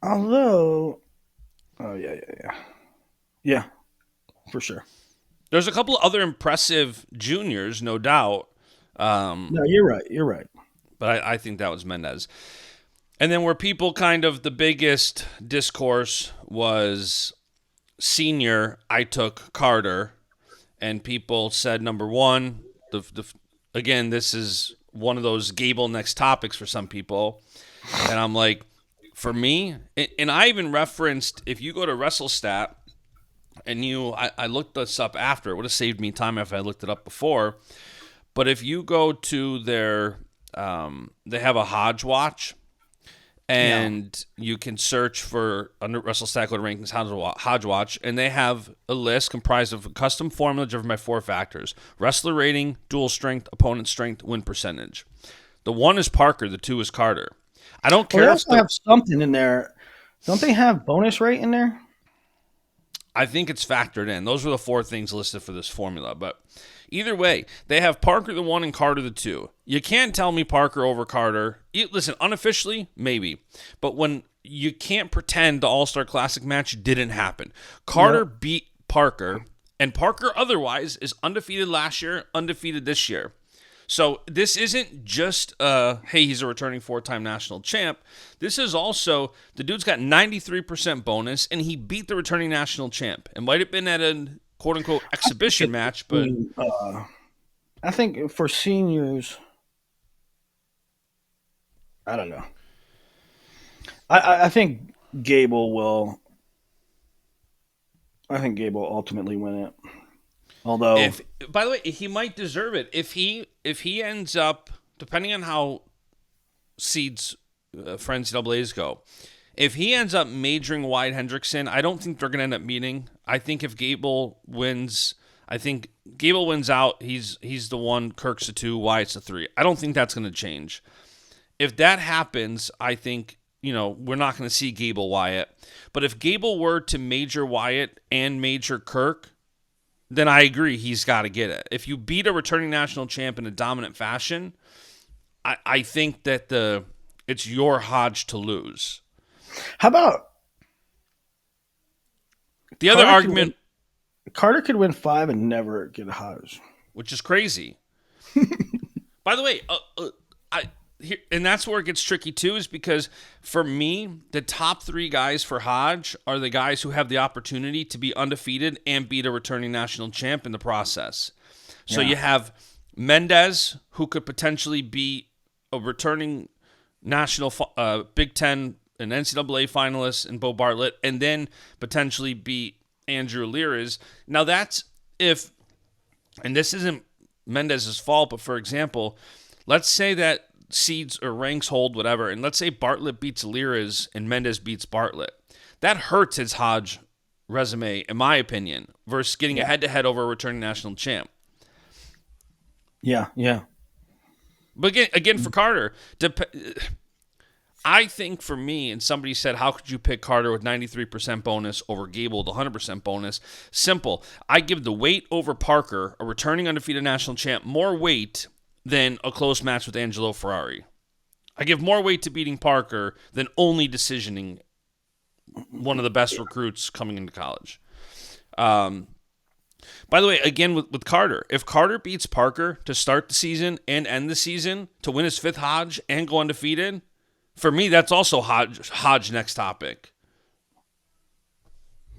Oh yeah, for sure. There's a couple of other impressive juniors, no doubt. No, you're right. You're right. But I think that was Mendez. And then where people kind of, the biggest discourse was senior, I took Carter. And people said, number one, again, this is one of those Gable next topics for some people. And I'm like, for me, and I even referenced, if you go to WrestleStat, and I looked this up after. It would have saved me time if I looked it up before. But if you go to their, they have a Hodge Watch, and you can search for under WrestleStat, go to Rankings Hodge Watch, and they have a list comprised of a custom formula driven by 4 factors: wrestler rating, dual strength, opponent strength, win percentage. The 1 is Parker, the 2 is Carter. I don't care They if also have something in there. Don't they have bonus rate in there? I think it's factored in. Those were the 4 things listed for this formula. But either way, they have Parker the 1 and Carter the 2. You can't tell me Parker over Carter. Listen, unofficially, maybe. But when you can't pretend the All-Star Classic match didn't happen. Carter beat Parker, and Parker otherwise is undefeated last year, undefeated this year. So this isn't just, hey, he's a returning 4-time national champ. This is also, the dude's got 93% bonus, and he beat the returning national champ. It might have been at a quote-unquote exhibition match, but... I think for seniors, I don't know. I think Gable will... I think Gable will ultimately win it. Although, by the way, he might deserve it if he ends up, depending on how seeds for NCAA's go, if he ends up majoring Wyatt Hendrickson, I don't think they're going to end up meeting. I think if Gable wins, I think Gable wins out. He's the one. Kirk's a 2. Wyatt's a 3. I don't think that's going to change. If that happens, I think, we're not going to see Gable Wyatt. But if Gable were to major Wyatt and major Kirk, then I agree he's got to get it. If you beat a returning national champ in a dominant fashion, I think that it's your Hodge to lose. How about the other argument? Carter could win 5 and never get a Hodge, which is crazy. By the way, and that's where it gets tricky too, is because for me, the top 3 guys for Hodge are the guys who have the opportunity to be undefeated and beat a returning national champ in the process. So you have Mendez, who could potentially be a returning national Big Ten and NCAA finalist, and Bo Bartlett, and then potentially beat Andrew Lears. Now that's if, and this isn't Mendez's fault, but for example, let's say that seeds or ranks hold, whatever, and let's say Bartlett beats Lears and Mendez beats Bartlett. That hurts his Hodge resume, in my opinion, versus getting a head-to-head over a returning national champ. Yeah. But again for Carter, I think for me, and somebody said, how could you pick Carter with 93% bonus over Gable with 100% bonus? Simple. I give the weight over Parker, a returning undefeated national champ, more weight than a close match with Angelo Ferrari. I give more weight to beating Parker than only decisioning one of the best recruits coming into college. By the way, again with Carter, if Carter beats Parker to start the season and end the season to win his 5th Hodge and go undefeated, for me, that's also Hodge next topic.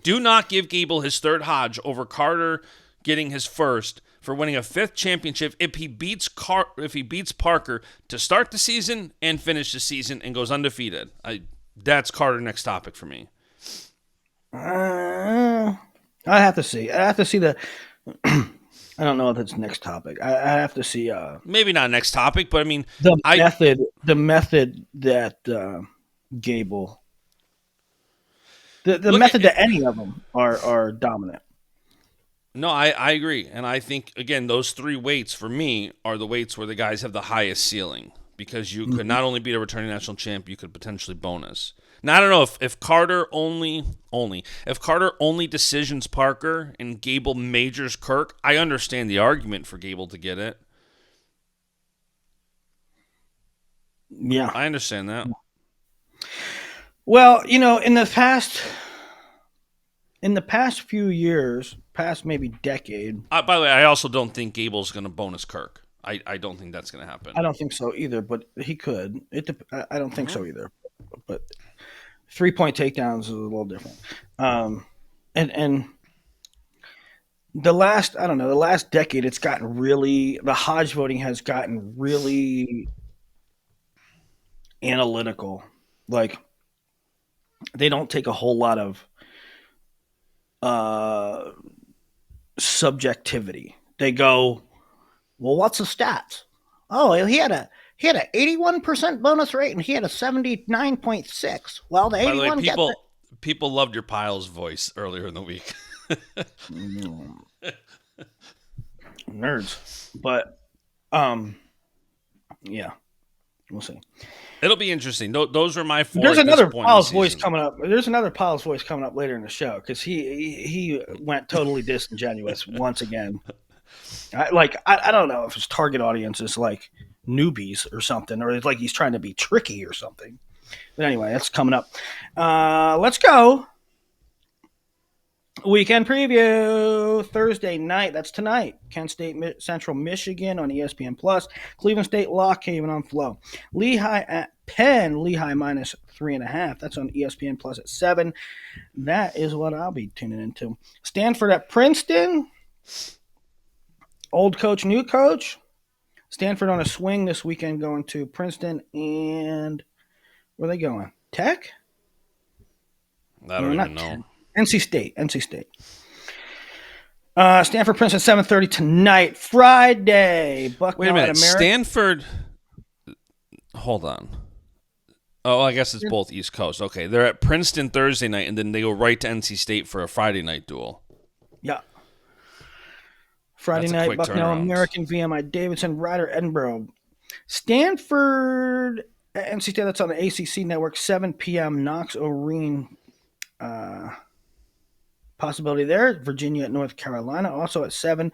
Do not give Gable his 3rd Hodge over Carter getting his 1st for winning a 5th championship if he beats Parker to start the season and finish the season and goes undefeated. That's Carter next topic for me. I have to see. I have to see the. I don't know if it's next topic. I have to see. Maybe not next topic, but I mean the method that Gable, the method that any of them are dominant. No, I agree, and I think again those 3 weights for me are the weights where the guys have the highest ceiling, because you could not only beat a returning national champ, you could potentially bonus. Now I don't know if Carter only decisions Parker and Gable majors Kirk. I understand the argument for Gable to get it. Yeah, I understand that. Well, in the past few years, past maybe decade. By the way, I also don't think Gable's going to bonus Kirk. I don't think that's going to happen. I don't think so either, but he could. I don't think so either. But 3-point takedowns is a little different. And the last decade, it's gotten really, the Hodge voting has gotten really analytical. Like, they don't take a whole lot of subjectivity. They go, well, what's the stats? Oh, he had a 81% bonus rate and he had a 79.6. Well, the 81. By the way, people loved your Piles voice earlier in the week. Nerds, but yeah, we'll see. It'll be interesting. Those are my 4. There's another Piles voice coming up. There's another Piles voice coming up later in the show because he went totally disingenuous once again. I don't know if his target audience is like newbies or something, or it's like he's trying to be tricky or something. But anyway, that's coming up. Let's go. Weekend preview Thursday night. That's tonight. Kent State Central Michigan on ESPN Plus. Cleveland State Lock Haven on Flow. Lehigh at Penn. Lehigh minus 3.5. That's on ESPN Plus at 7. That is what I'll be tuning into. Stanford at Princeton. Old coach, new coach. Stanford on a swing this weekend, going to Princeton, and where are they going? Tech? I don't even know. NC State. Stanford Princeton 7:30 tonight, Friday. Wait a minute, Stanford. Hold on. Oh, I guess it's both East Coast. Okay, they're at Princeton Thursday night, and then they go right to NC State for a Friday night duel. Yeah. Friday That's a night, quick Bucknell, turnaround. American, VMI, Davidson, Ryder, Edinburgh. Stanford, NC State, that's on the ACC network, 7 p.m. Knox Oreen. Possibility there. Virginia at North Carolina, also at 7.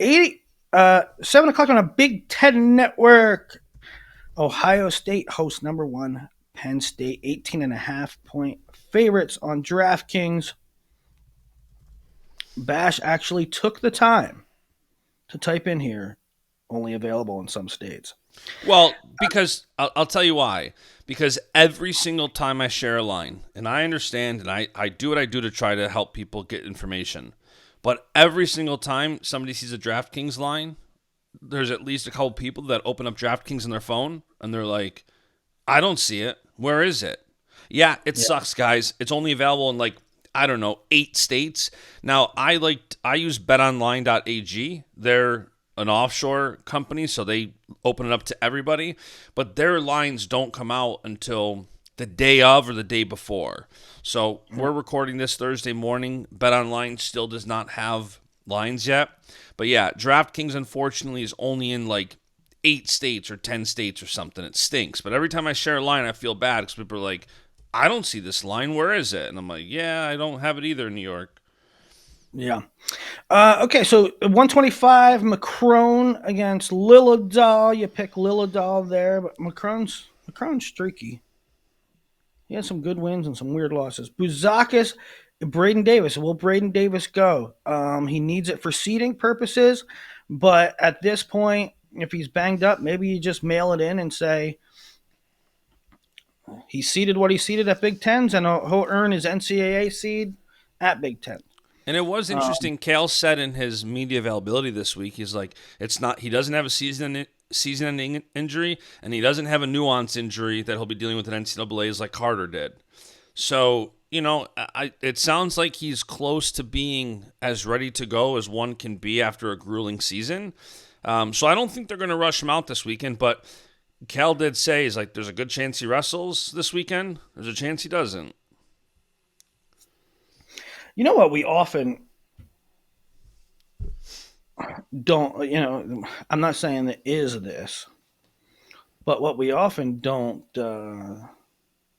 7 o'clock on a Big Ten network. Ohio State hosts number 1 Penn State, 18.5-point favorites on DraftKings. Bash actually took the time to type in here, only available in some states. Well, because I'll tell you why. Because every single time I share a line, and I understand, and I do what I do to try to help people get information, but every single time somebody sees a DraftKings line, there's at least a couple people that open up DraftKings on their phone, and they're like, I don't see it. Where is it? Yeah, it sucks, guys. It's only available in like, I don't know, 8 states. Now, I use betonline.ag. They're an offshore company, so they open it up to everybody, but their lines don't come out until the day of or the day before. So we're recording this Thursday morning. BetOnline still does not have lines yet. But yeah, DraftKings unfortunately is only in like 8 states or 10 states or something. It stinks. But every time I share a line, I feel bad because people are like, I don't see this line. Where is it? And I'm like, yeah, I don't have it either in New York. Yeah. Okay, so 125, Macron against Lilladal. You pick Lilladal there, but Macron's streaky. He had some good wins and some weird losses. Buzakis, Braden Davis. Will Braden Davis go? He needs it for seeding purposes, but at this point, if he's banged up, maybe you just mail it in and say he seeded what he seeded at Big Tens, and he'll earn his NCAA seed at Big Ten. And it was interesting. Kale said in his media availability this week, he's like, it's not. He doesn't have a season-ending injury, and he doesn't have a nuance injury that he'll be dealing with at NCAA's like Carter did. So it sounds like he's close to being as ready to go as one can be after a grueling season. So I don't think they're going to rush him out this weekend. But Cal did say he's like, there's a good chance he wrestles this weekend. There's a chance he doesn't. You know what we often don't, I'm not saying that is this, but what we often don't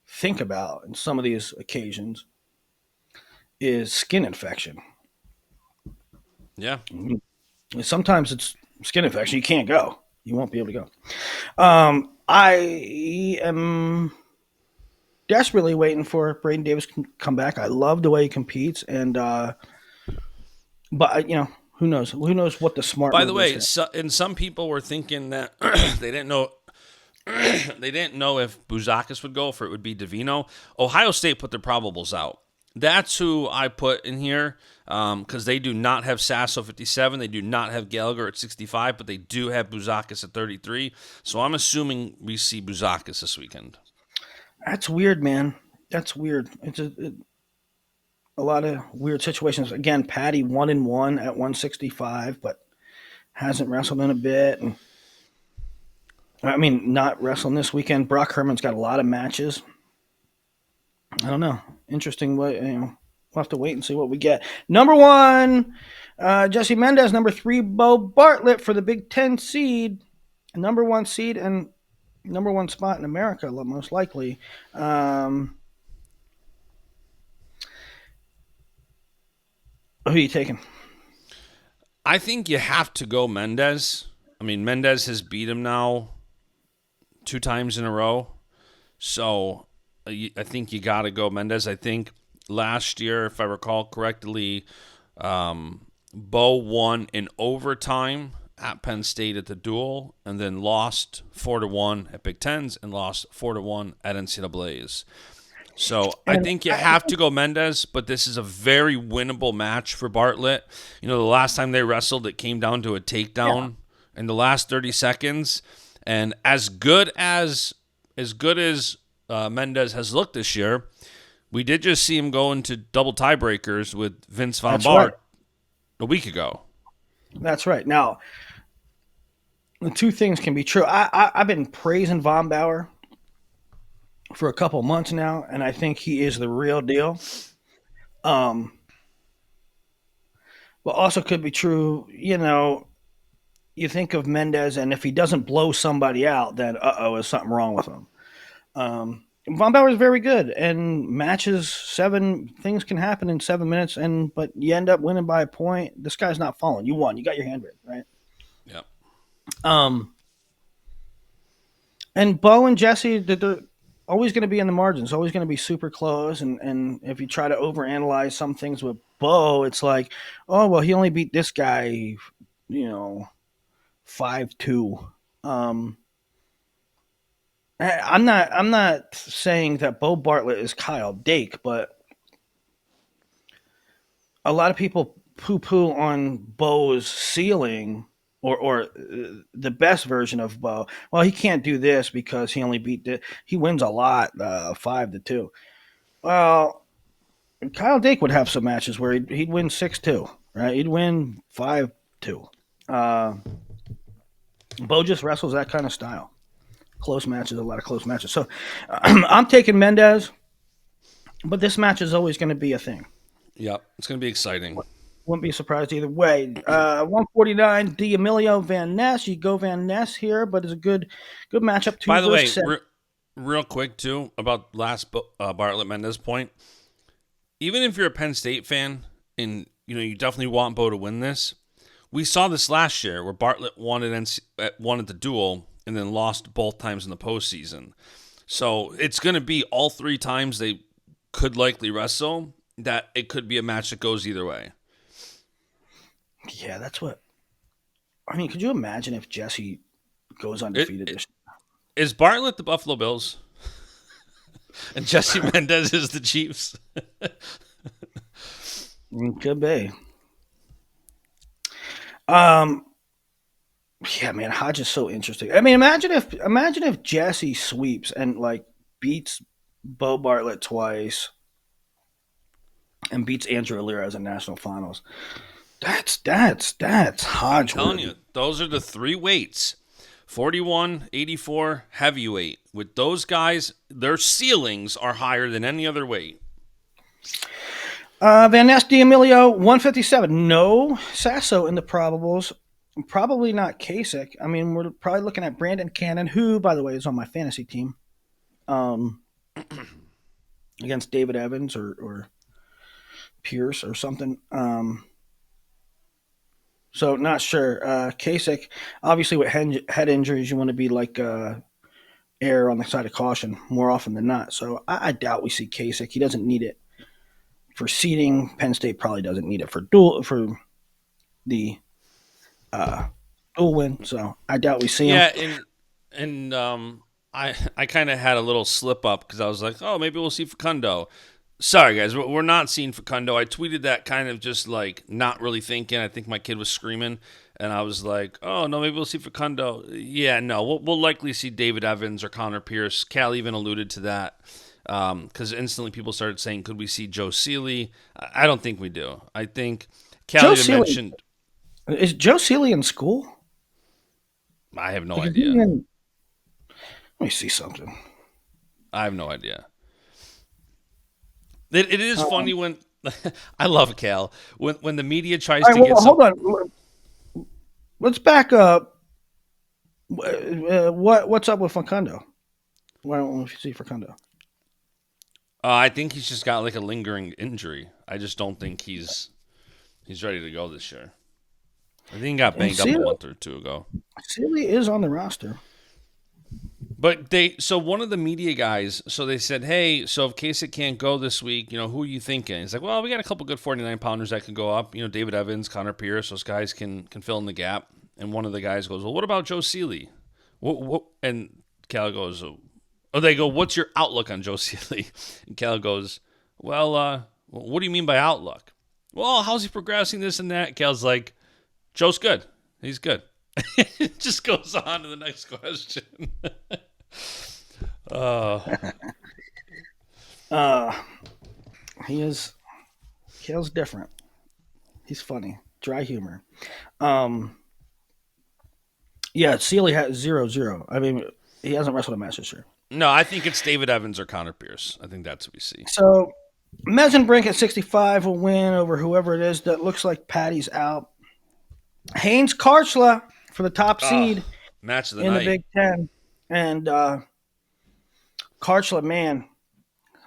think about in some of these occasions is skin infection. Yeah. Sometimes it's skin infection. You can't go. You won't be able to go. I am desperately waiting for Braden Davis to come back. I love the way he competes, and but who knows? Who knows what the smart? By the way, and some people were thinking that they didn't know. They didn't know if Buzakis would go, if it would be Davino. Ohio State put their probables out. That's who I put in here because they do not have Sasso 57. They do not have Gallagher at 65, but they do have Buzakis at 33. So I'm assuming we see Buzakis this weekend. That's weird, man. That's weird. It's a lot of weird situations. Again, Patty 1-1 at 165, but hasn't wrestled in a bit. And I mean, not wrestling this weekend. Brock Herman's got a lot of matches. I don't know. Interesting way. We'll have to wait and see what we get. Number 1, Jesse Mendez. Number 3, Bo Bartlett for the Big Ten seed. Number 1 seed and number 1 spot in America, most likely. Who are you taking? I think you have to go Mendez. I mean, Mendez has beat him now 2 times in a row. So I think you got to go Mendez. I think last year, if I recall correctly, Bo won in overtime at Penn State at the duel, and then lost 4-1 at Big Tens and lost 4-1 at NCAA's. So I think you have to go Mendez, but this is a very winnable match for Bartlett. The last time they wrestled, it came down to a takedown in the last 30 seconds. And as good as Mendez has looked this year, we did just see him go into double tiebreakers with Vince Von Bart a week ago. That's right. Now, the 2 things can be true. I've been praising Von Bauer for a couple months now, and I think he is the real deal. Well, also could be true. You think of Mendez, and if he doesn't blow somebody out, then is something wrong with him. Von Bauer is very good, and matches 7 things can happen in 7 minutes, but you end up winning by a point. This guy's not falling. You won. You got your hand raised, right? Yeah. Um, and Bo and Jesse, they're always going to be in the margins, always going to be super close. And if you try to overanalyze some things with Bo, it's like, oh well, he only beat this guy, 5-2. I'm not saying that Bo Bartlett is Kyle Dake, but a lot of people poo-poo on Bo's ceiling or the best version of Bo. Well, he can't do this because he only he wins a lot, 5-2. Well, Kyle Dake would have some matches where he'd win 6-2, right? He'd win 5-2. Bo just wrestles that kind of style. Close matches, a lot of close matches. So I'm taking Mendez, but this match is always going to be a thing. Yep, it's going to be exciting. Wouldn't be surprised either way. 149, D'Amelio, Van Ness. You go Van Ness here, but it's a good matchup. By the way, real quick too about last Bartlett Mendez point. Even if you're a Penn State fan and you definitely want Bo to win this, we saw this last year where Bartlett wanted the duel and then lost both times in the postseason. So it's going to be all 3 times they could likely wrestle. That it could be a match that goes either way. Yeah, that's what. I mean, could you imagine if Jesse goes undefeated? Is Bartlett the Buffalo Bills? And Jesse Mendez is the Chiefs? Could be. Yeah, man, Hodge is so interesting. I mean, imagine if Jesse sweeps and beats Bo Bartlett twice and beats Andrew Alira as a national finals. That's Hodge. I'm telling you, those are the 3 weights. 41, 84, heavyweight. With those guys, their ceilings are higher than any other weight. Van Ness, D'Amelio, 157. No Sasso in the probables. Probably not Kasich. I mean, we're probably looking at Brandon Cannon, who, by the way, is on my fantasy team. Against David Evans or Pierce or something. So not sure. Kasich, obviously with head injuries, you want to be err on the side of caution more often than not. So I doubt we see Kasich. He doesn't need it for seeding. Penn State probably doesn't need it for the dual win. So I doubt we see him. Yeah, and I kind of had a little slip up because I was like, oh, maybe we'll see Facundo. Sorry, guys, we're not seeing Facundo. I tweeted that kind of just not really thinking. I think my kid was screaming, and I was like, oh, no, maybe we'll see Facundo. Yeah, no, we'll likely see David Evans or Connor Pierce. Cal even alluded to that because instantly people started saying, could we see Joe Seeley? I don't think we do. I think Cal even mentioned. Is Joe Seeley in school? I have no idea. Let me see something. I have no idea. It is funny when I love Cal when the media tries to get. Hold on, let's back up. What's up with Facundo? Why don't we see Facundo? I think he's just got a lingering injury. I just don't think he's ready to go this year. I think he got banged up a month or 2 ago. Seeley is on the roster. But so one of the media guys, so they said, hey, so if Kasich can't go this week, who are you thinking? He's like, well, we got a couple good 49-pounders that can go up. David Evans, Connor Pierce, those guys can fill in the gap. And one of the guys goes, well, what about Joe Seeley? What? And Cal goes, they go, what's your outlook on Joe Seeley? And Cal goes, well, what do you mean by outlook? Well, how's he progressing, this and that? Cal's like, Joe's good. He's good. It just goes on to the next question. Cal's different. He's funny. Dry humor. Yeah, Seeley has 0-0. I mean, he hasn't wrestled a match this year. No, I think it's David Evans or Connor Pierce. I think that's what we see. So Mesenbrink at 65 will win over whoever it is that looks like Patty's out. Haynes Karchla for the top Oh, seed match of the in the night. Big Ten. And Karchla, man,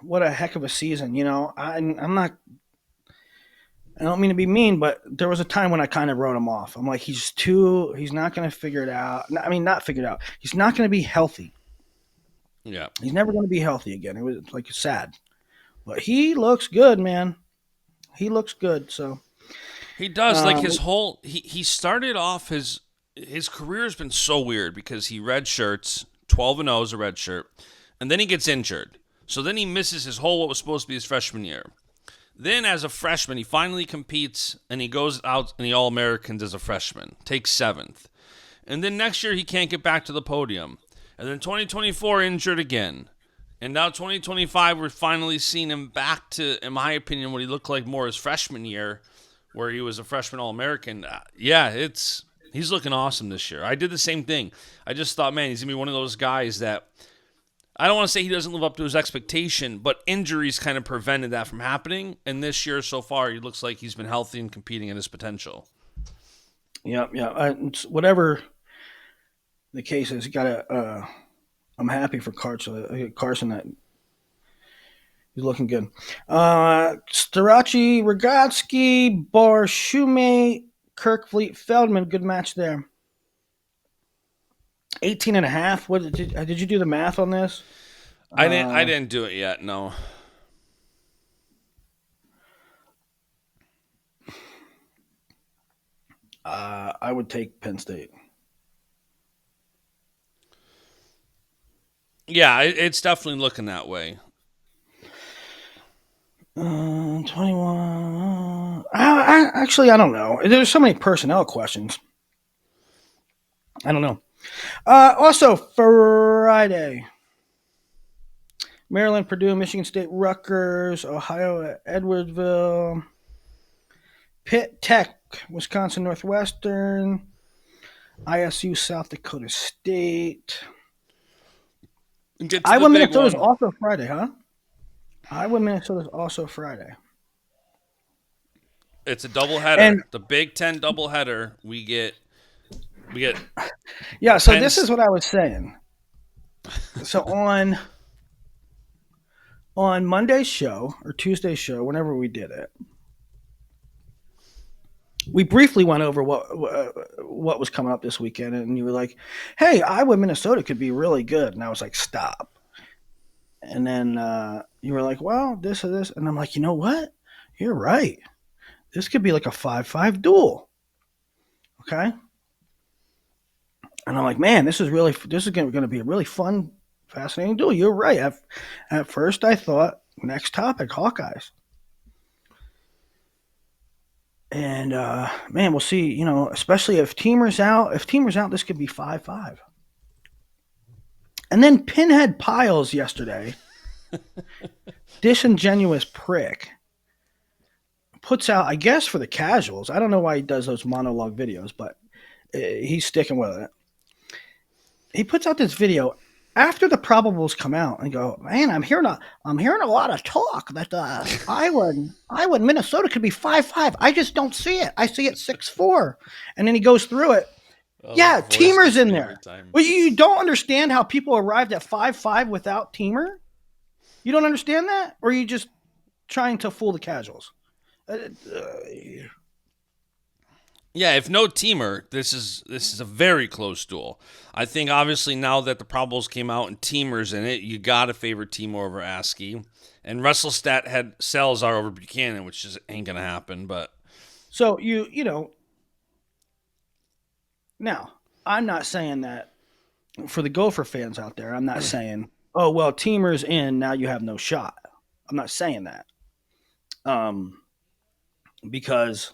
what a heck of a season. I'm not, I don't mean to be mean, but there was a time when I kind of wrote him off. I'm like, he's not going to figure it out. I mean, not figure it out. He's not going to be healthy. Yeah. He's never going to be healthy again. It was like sad. But he looks good, man. He looks good. So, He does. Like um, his whole he started off his career has been so weird because he red shirts, 12-0 is a red shirt, and then he gets injured. So then he misses his whole what was supposed to be his freshman year. Then as a freshman, he finally competes and he goes out in the All-Americans as a freshman, takes 7th. And then next year he can't get back to the podium. And then 2024 injured again. And now 2025 we're finally seeing him back to, in my opinion, what he looked like more his freshman year, where he was a freshman All-American. He's looking awesome this year. I did the same thing. I just thought, man, he's gonna be one of those guys that I don't want to say he doesn't live up to his expectation, but injuries kind of prevented that from happening. And this year so far, he looks like he's been healthy and competing at his potential. yeah, yeah. Whatever the case is, got to. I'm happy for Carson that he's looking good. Starachi, Rogotsky, Bar, Shumate, Kirkfleet, Feldman. Good match there. 18 and a half. What did you do the math on this? I didn't do it yet. No. I would take Penn State. Yeah, it's definitely looking that way. 21. Actually, I don't know. There's so many personnel questions. I don't know. Also, Friday, Maryland, Purdue, Michigan State, Rutgers, Ohio at Edwardsville, Pitt Tech, Wisconsin Northwestern, ISU, South Dakota State. Get to the Iowa, big Minnesota is one. also Friday, huh? Iowa, Minnesota is also Friday. It's a doubleheader. And The Big Ten doubleheader. We get yeah, so this Penn's. is what I was saying. So on Monday's show or Tuesday's show, whenever we did it, we briefly went over what was coming up this weekend, and you were like, "Hey, Iowa, Minnesota could be really good," and I was like, "Stop." And then you were like, "Well, this or this," and I'm like, "You know what? You're right. This could be like a 5-5 duel." Okay. And I'm like, "Man, this is going to be a really fun, fascinating duel." You're right. At first, I thought next topic, Hawkeyes. And man, we'll see. Especially if Teamer's out. If Teamer's out, this could be 5-5. And then Pinhead Piles yesterday, disingenuous prick, puts out, I guess for the casuals. I don't know why he does those monologue videos, but he's sticking with it. He puts out this video after the probables come out and go, man, I'm hearing a lot of talk that Iowa and Minnesota could be 5-5. I just don't see it. I see it 6-4. And then he goes through it. Oh, Yeah, that voice Teamer's gets in me there. every time. Well, you don't understand how people arrived at 5-5 without Teamer? You don't understand that? Or are you just trying to fool the casuals? Yeah, if no teamer, this is a very close duel. I think obviously now that the probables came out and teamers in it, you gotta favor Teamer over ASCII. And WrestleStat had Salazar over Buchanan, which just ain't gonna happen. But So now I'm not saying that for the Gopher fans out there. I'm not saying, oh well, Teamer's in now you have no shot. I'm not saying that, because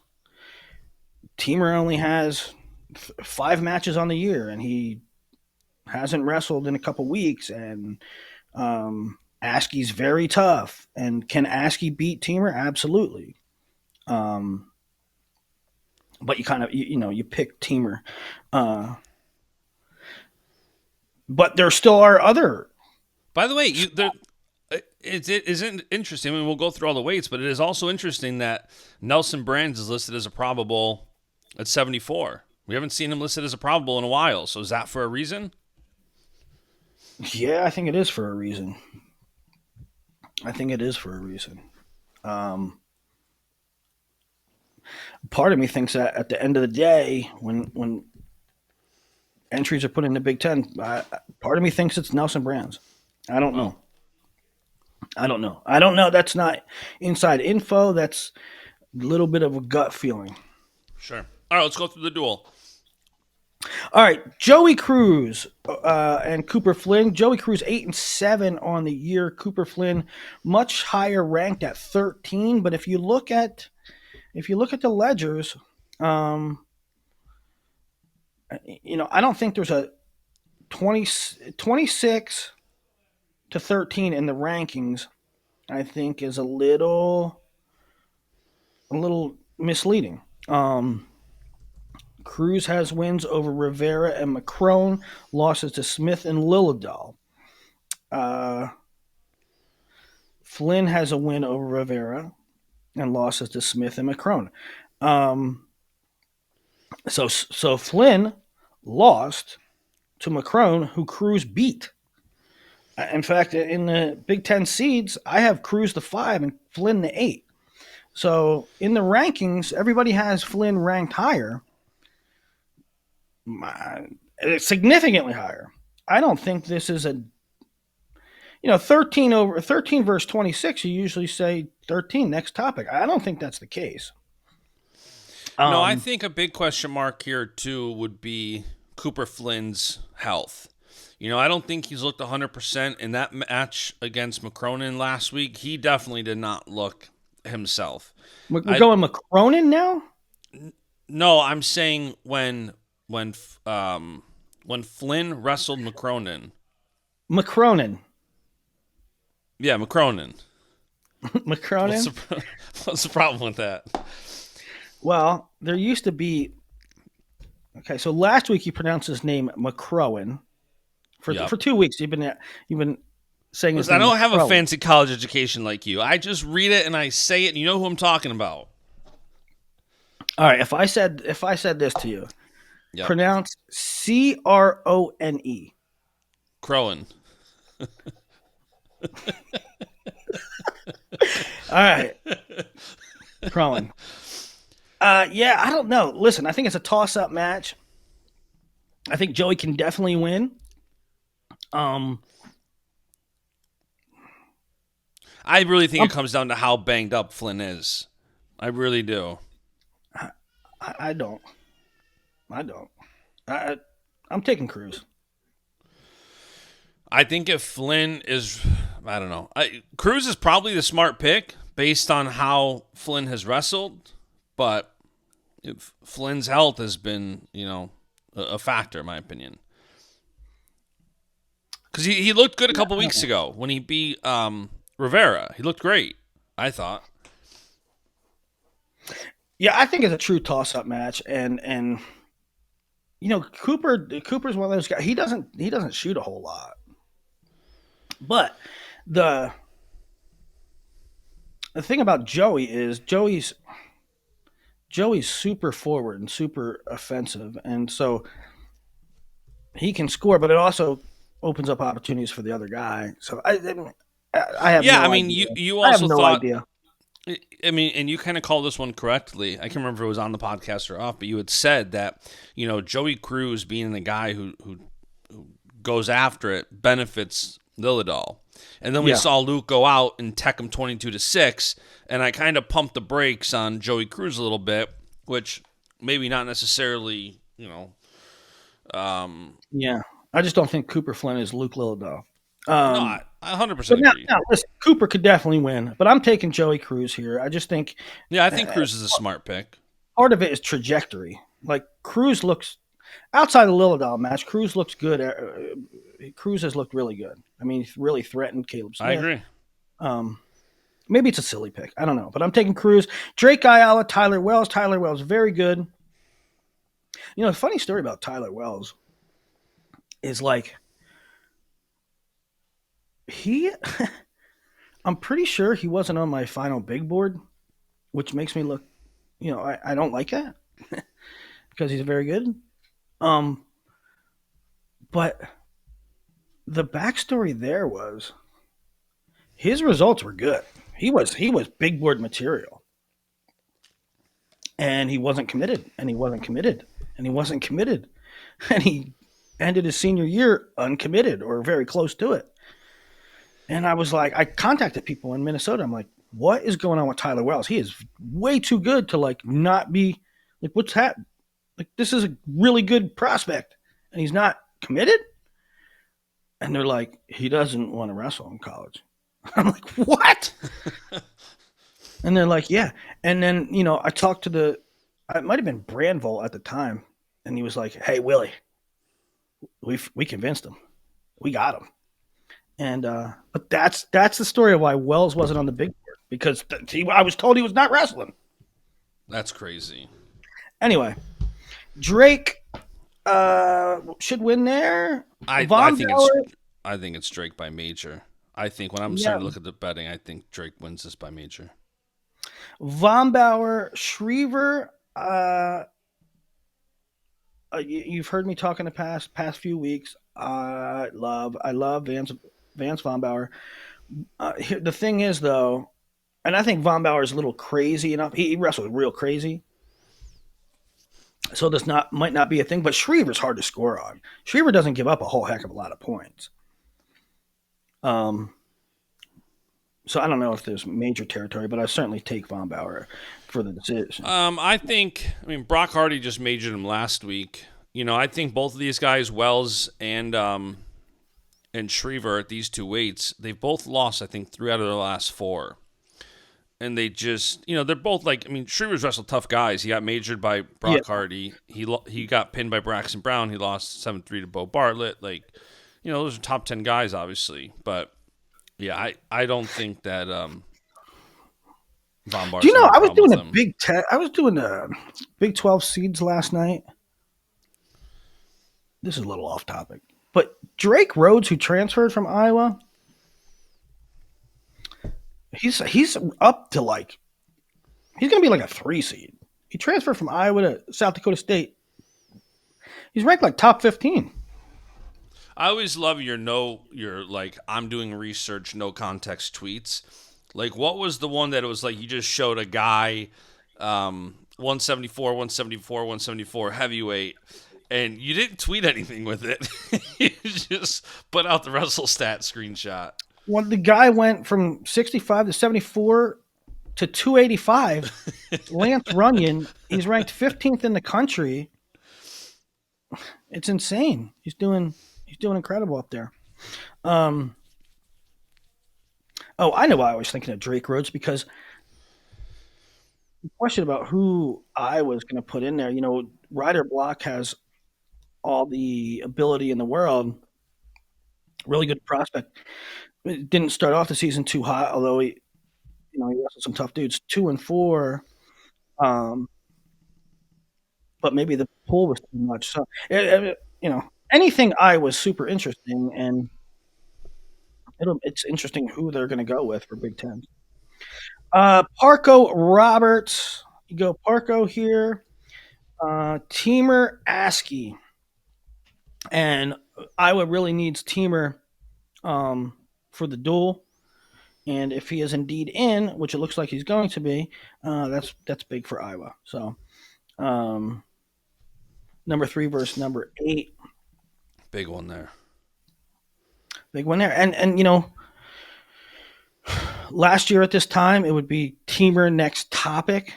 Teamer only has 5 matches on the year, and he hasn't wrestled in a couple weeks, and ASCII's very tough. And can ASCII beat Teamer? Absolutely. Um, but you kind of you pick Teamer, but there still are other. by the way, It isn't interesting. I mean, we'll go through all the weights, but it is also interesting that Nelson Brands is listed as a probable at 74. We haven't seen him listed as a probable in a while. So is that for a reason? Yeah, I think it is for a reason. I think it is for a reason. Um, Part of me thinks that at the end of the day, when entries are put in the Big Ten, part of me thinks it's Nelson Brands. I don't Oh, know. I don't know. I don't know. That's not inside info. That's a little bit of a gut feeling. sure. All right, let's go through the duel. All right, Joey Cruz and Cooper Flynn. Joey Cruz 8-7 on the year. Cooper Flynn much higher ranked at 13. But if you look at the ledgers, um, I don't think there's a 26 to 13 in the rankings. I think is a little misleading. Cruz has wins over Rivera and McCrone, losses to Smith and Lillidahl. Uh, Flynn has a win over Rivera and losses to Smith and McCrone. Um, so Flynn lost to McCrone, who Cruz beat. In fact, in the Big Ten seeds, I have Cruz the 5 and Flynn the 8. So in the rankings, everybody has Flynn ranked higher, significantly higher. I don't think this is a 13 versus 26. You usually say 13 next topic. I don't think that's the case. No, I Um, think a big question mark here, too, would be Cooper Flynn's health. I don't think he's looked 100% in that match against McCronin last week. He definitely did not look himself. we're I going McCronin now. No, I'm saying when Flynn wrestled McCronin. McCronin. Yeah, McCronin. What's McCronin. the what's the problem with that? Well, there used to be. Okay, so last week you pronounced his name McCrowan. Yep. For 2 weeks you've been saying his Listen, I name don't have a McCrowan. fancy college education like you. I just read it and I say it, and you know who I'm talking about. All right, if I said this to you, Yep. pronounce Crone. Crowan. All right, Crowan. Yeah, I don't know. Listen, I think it's a toss-up match. I think Joey can definitely win. Um, I really think it comes down to how banged up Flynn is. I really do. I don't. I don't. I'm taking Cruz. I think if Flynn is, I don't know. Cruz is probably the smart pick based on how Flynn has wrestled, but if Flynn's health has been, a factor in my opinion. Because he looked good a couple weeks ago when he beat Rivera. He looked great, I thought. Yeah, I think it's a true toss-up match, and Cooper's one of those guys. He doesn't shoot a whole lot, but the the thing about Joey is Joey's super forward and super offensive, and so he can score, but it also opens up opportunities for the other guy. So I have Yeah, no I mean, idea. you I have also no thought. idea. I mean, and you kind of called this one correctly. I can't remember if it was on the podcast or off, but you had said that Joey Cruz being the guy who goes after it benefits Lillidahl. And then we Yeah, saw Luke go out and tech him 22-6, and I kind of pumped the brakes on Joey Cruz a little bit, which maybe not necessarily, yeah. I just don't think Cooper Flynn is Luke Lillidahl. no, Um, I 100% but agree. now, listen, Cooper could definitely win, but I'm taking Joey Cruz here. I just think Yeah, I think Cruz is a smart pick. part of it is trajectory. Like Cruz looks outside the Lillidahl match, Cruz looks good. Cruz has looked really good. I mean, he's really threatened Caleb I Smith. agree. Um, Maybe it's a silly pick. I don't know, but I'm taking Cruz. Drake Ayala, Tyler Wells. Tyler Wells, very good. A funny story about Tyler Wells is like he I'm pretty sure he wasn't on my final big board, which makes me look, I don't like that because he's very good. Um, but the backstory there was his results were good. He was big board material, and he wasn't committed, and he wasn't committed, and he wasn't committed, and he ended his senior year uncommitted or very close to it. And I was like, I contacted people in Minnesota. I'm like, what is going on with Tyler Wells? He is way too good to like not be like, what's happening? Like, this is a really good prospect, and he's not committed. And they're like, he doesn't want to wrestle in college. I'm like, what? And they're like, yeah. And then, I talked to it might have been Branville at the time. And he was like, hey, Willie, we convinced him. We got him. And, but that's the story of why Wells wasn't on the big board because I was told he was not wrestling. That's crazy. Anyway, Drake, should win there. I think it's Drake by major. I think when I'm starting to look at the betting, I think Drake wins this by major. Von Bauer, Schriever, you've heard me talk in the past few weeks. I love Vance Von Bauer. The thing is, though, and I think Von Bauer is a little crazy enough. He wrestled real crazy, so this might not be a thing. But Schriever's hard to score on. Schriever doesn't give up a whole heck of a lot of points. So I don't know if there's major territory, but I certainly take Von Bauer for the decision. I mean, Brock Hardy just majored him last week. I think both of these guys, Wells and Schriever at these two weights, they've both lost, I think, 3 out of their last 4. And they just, they're both like, I mean, Schriever's wrestled tough guys. He got majored by Brock Hardy. He got pinned by Braxton Brown. He lost 7-3 to Bo Bartlett. Like, those are top 10 guys, obviously. But, yeah, I don't think that Von Bar's. Do you know, I was doing a Big 12 seeds last night. This is a little off topic. But Drake Rhodes, who transferred from Iowa, he's up to he's going to be like a 3 seed. He transferred from Iowa to South Dakota State. He's ranked like top 15. I always love your like, I'm doing research, no context tweets. Like, what was the one that it was like you just showed a guy 174, 174, 174 heavyweight, and you didn't tweet anything with it. You just put out the WrestleStat screenshot. Well, the guy went from 65 to 74 to 285. Lance Runyon, he's ranked 15th in the country. It's insane. He's doing incredible up there. I know why I was thinking of Drake Rhodes, because the question about who I was going to put in there, Ryder Block has all the ability in the world, really good prospect. It didn't start off the season too hot, although he wrestled some tough dudes, 2-4. But maybe the pool was too much. So, anything I was super interesting, and it's interesting who they're going to go with for Big Ten. Parco Roberts, you go Parco here. Teamer Askey, and Iowa really needs Teamer for the duel. And if he is indeed in, which it looks like he's going to be, that's big for Iowa. So, number 3 versus number 8. Big one there. And last year at this time, it would be Teamer next topic.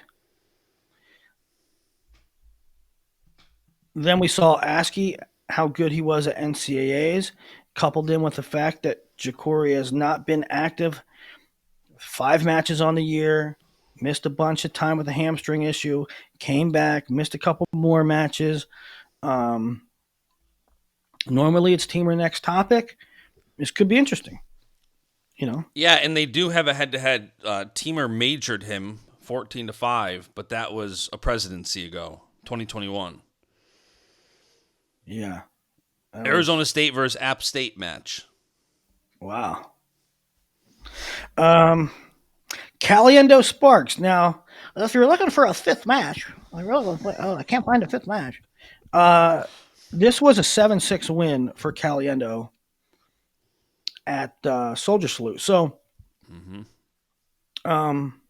Then we saw Askey, how good he was at NCAAs, coupled in with the fact that Ja'Cory has not been active. 5 matches on the year, missed a bunch of time with a hamstring issue, came back, missed a couple more matches. Normally it's Teamer next topic. This could be interesting. Yeah, and they do have a head-to-head. Teamer majored him 14-5, but that was a presidency ago, 2021. Yeah. Arizona State versus App State match. Wow. Um, Caliendo Sparks. Now, if you're looking for a fifth match, I really I can't find a fifth match. Uh, this was a 7-6 win for Caliendo at Soldier Salute. So, Mm-hmm. um,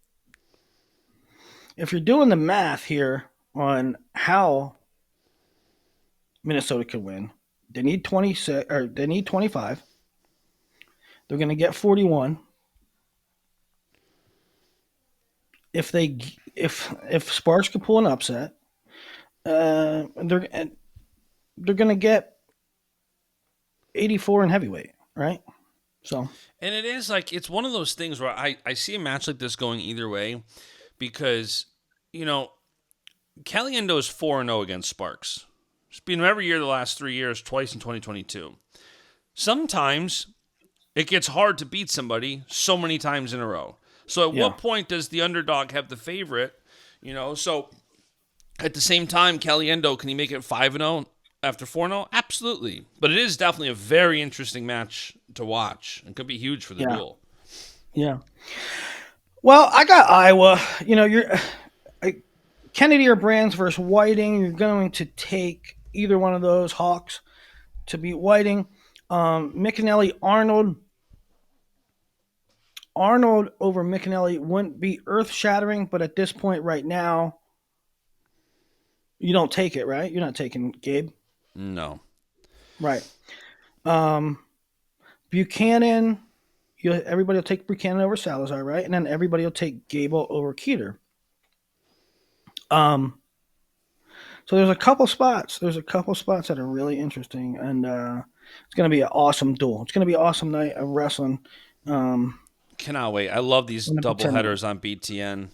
if you're doing the math here on how Minnesota could win, they need 26 or they need 25. They're going to get 41. If they if Sparks could pull an upset, they're going to get 84 in heavyweight, right? So And it is like it's one of those things where I see a match like this going either way because you know Caliendo is 4-0 against Sparks. It's been every year the last 3 years, twice in 2022. Sometimes it gets hard to beat somebody so many times in a row. So at yeah, what point does the underdog have the favorite? So at the same time, Caliendo, can he make it 5-0 after 4-0? Absolutely. But it is definitely a very interesting match to watch and could be huge for the yeah, duel. yeah. Well, I got Iowa. You're Kennedy or Brands versus Whiting. You're going to take either one of those Hawks to beat Whiting. McAnally Arnold. Arnold over McAnally wouldn't be earth shattering, but at this point right now, you don't take it, right? You're not taking Gabe. No. Right. Um, Buchanan, everybody will take Buchanan over Salazar, right? And then everybody will take Gable over Keeter. Um, so there's a couple spots. There's a couple spots that are really interesting, and it's going to be an awesome duel. It's going to be an awesome night of wrestling. Um, Cannot wait. I love these in the double Big Ten. headers on BTN.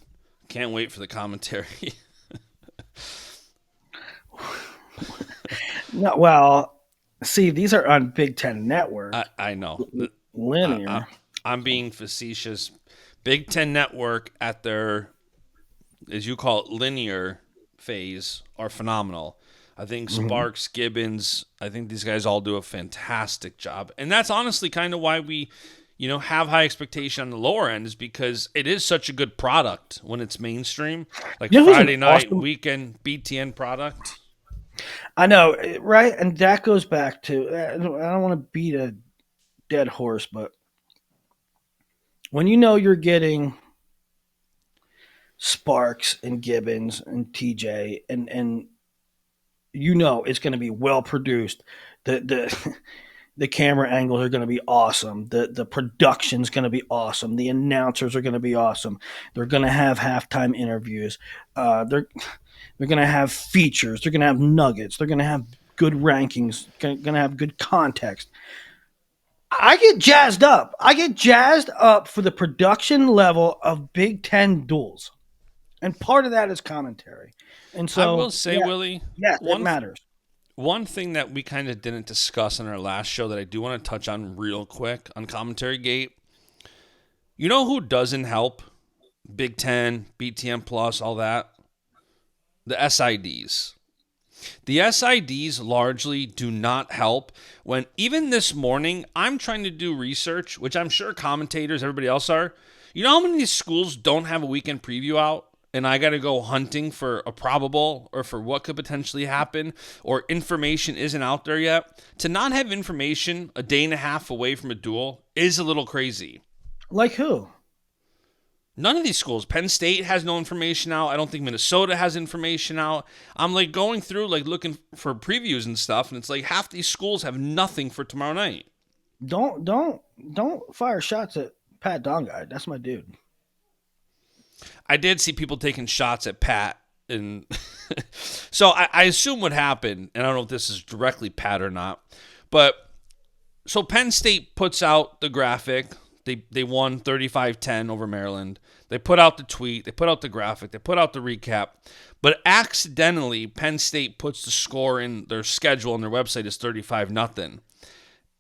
Can't wait for the commentary. No, well, see, these are on Big Ten Network, I know. linear. I'm being facetious. Big Ten Network at their, as you call it, linear phase are phenomenal. I think Mhm. Sparks, Gibbons, I think these guys all do a fantastic job. And that's honestly kind of why we, have high expectation on the lower end is because it is such a good product when it's mainstream. Like Who's an Friday night, awesome? weekend, BTN product. I know, right? And that goes back to I don't want to beat a dead horse, but when you know you're getting Sparks and Gibbons and TJ and it's going to be well produced. The the camera angles are going to be awesome. The production's going to be awesome. The announcers are going to be awesome. They're going to have halftime interviews. They're going to have features. They're going to have nuggets. They're going to have good rankings. Going to have good context. I get jazzed up. I get jazzed up for the production level of Big Ten duels, and part of that is commentary. And I will so, say, yeah, Willie, yes, it one matters. one thing that we kind of didn't discuss in our last show that I do want to touch on real quick on Commentary Gate. You know who doesn't help? Big Ten, BTN Plus, all that? The SIDs. The SIDs largely do not help when even this morning I'm trying to do research, which I'm sure commentators, everybody else are. You know how many of these schools don't have a weekend preview out? And I got to go hunting for a probable or for what could potentially happen or information isn't out there yet. To not have information a day and a half away from a duel is a little crazy. Like who? None of these schools. Penn State has no information out. I don't think Minnesota has information out. I'm like going through, like looking for previews and stuff, and it's like half these schools have nothing for tomorrow night. Don't fire shots at Pat Dongide. That's my dude. I did see people taking shots at Pat, and so I assume what happened, and I don't know if this is directly Pat or not, but so Penn State puts out the graphic. They won 35-10 over Maryland. They put out the tweet. They put out the graphic. They put out the recap. But accidentally, Penn State puts the score in their schedule on their website as 35-0.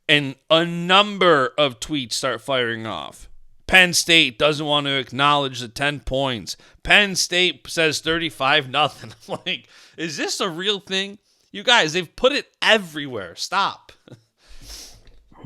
And a number of tweets start firing off. Penn State doesn't want to acknowledge the 10 points. Penn State says 35-0. I'm like, is this a real thing? You guys, they've put it everywhere. Stop.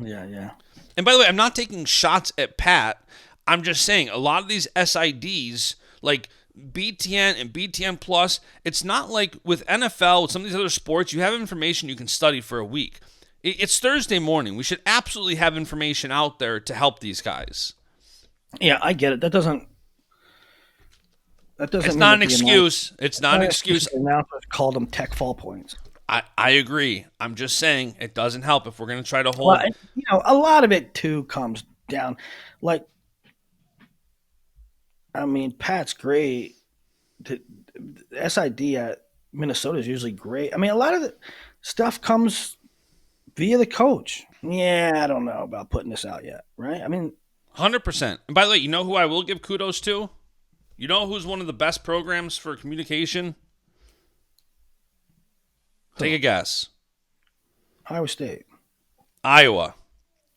Yeah, yeah. And by the way, I'm not taking shots at Pat. I'm just saying a lot of these SIDs, like BTN and BTN Plus, it's not like with NFL, with some of these other sports, you have information you can study for a week. It's Thursday morning. We should absolutely have information out there to help these guys. Yeah, I get it. That It's doesn't mean not that an excuse. It's not an excuse. the announcers called them tech fall points. I agree. I'm just saying it doesn't help if we're going to try to Well, hold. a lot of it too comes down. Like, I mean, Pat's great. The SID at Minnesota is usually great. I mean, a lot of the stuff comes via the coach. Yeah, I don't know about putting this out yet, right? I mean, 100%. And by the way, you know who I will give kudos to? You know who's one of the best programs for communication? Take a guess. Iowa State. Iowa.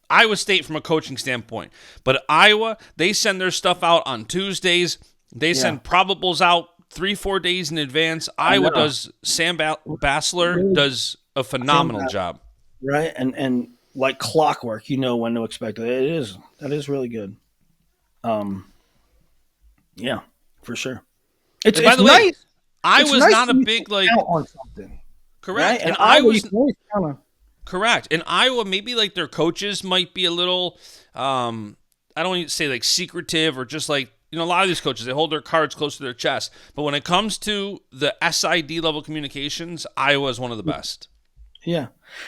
Iowa State from a coaching standpoint. But Iowa, they send their stuff out on Tuesdays. They send probables out 3-4 days in advance. Iowa does. Sam Bassler does a phenomenal job. Right? And like clockwork, you know when to expect it. That is really good. Yeah, for sure. It's by the nice. way, Iowa's nice not a big like on something. correct. Right? And Iowa's kinda, correct. In Iowa, maybe like their coaches might be a little I don't want to say like secretive or just like a lot of these coaches, they hold their cards close to their chest. But when it comes to the SID level communications, Iowa is one of the best. yeah.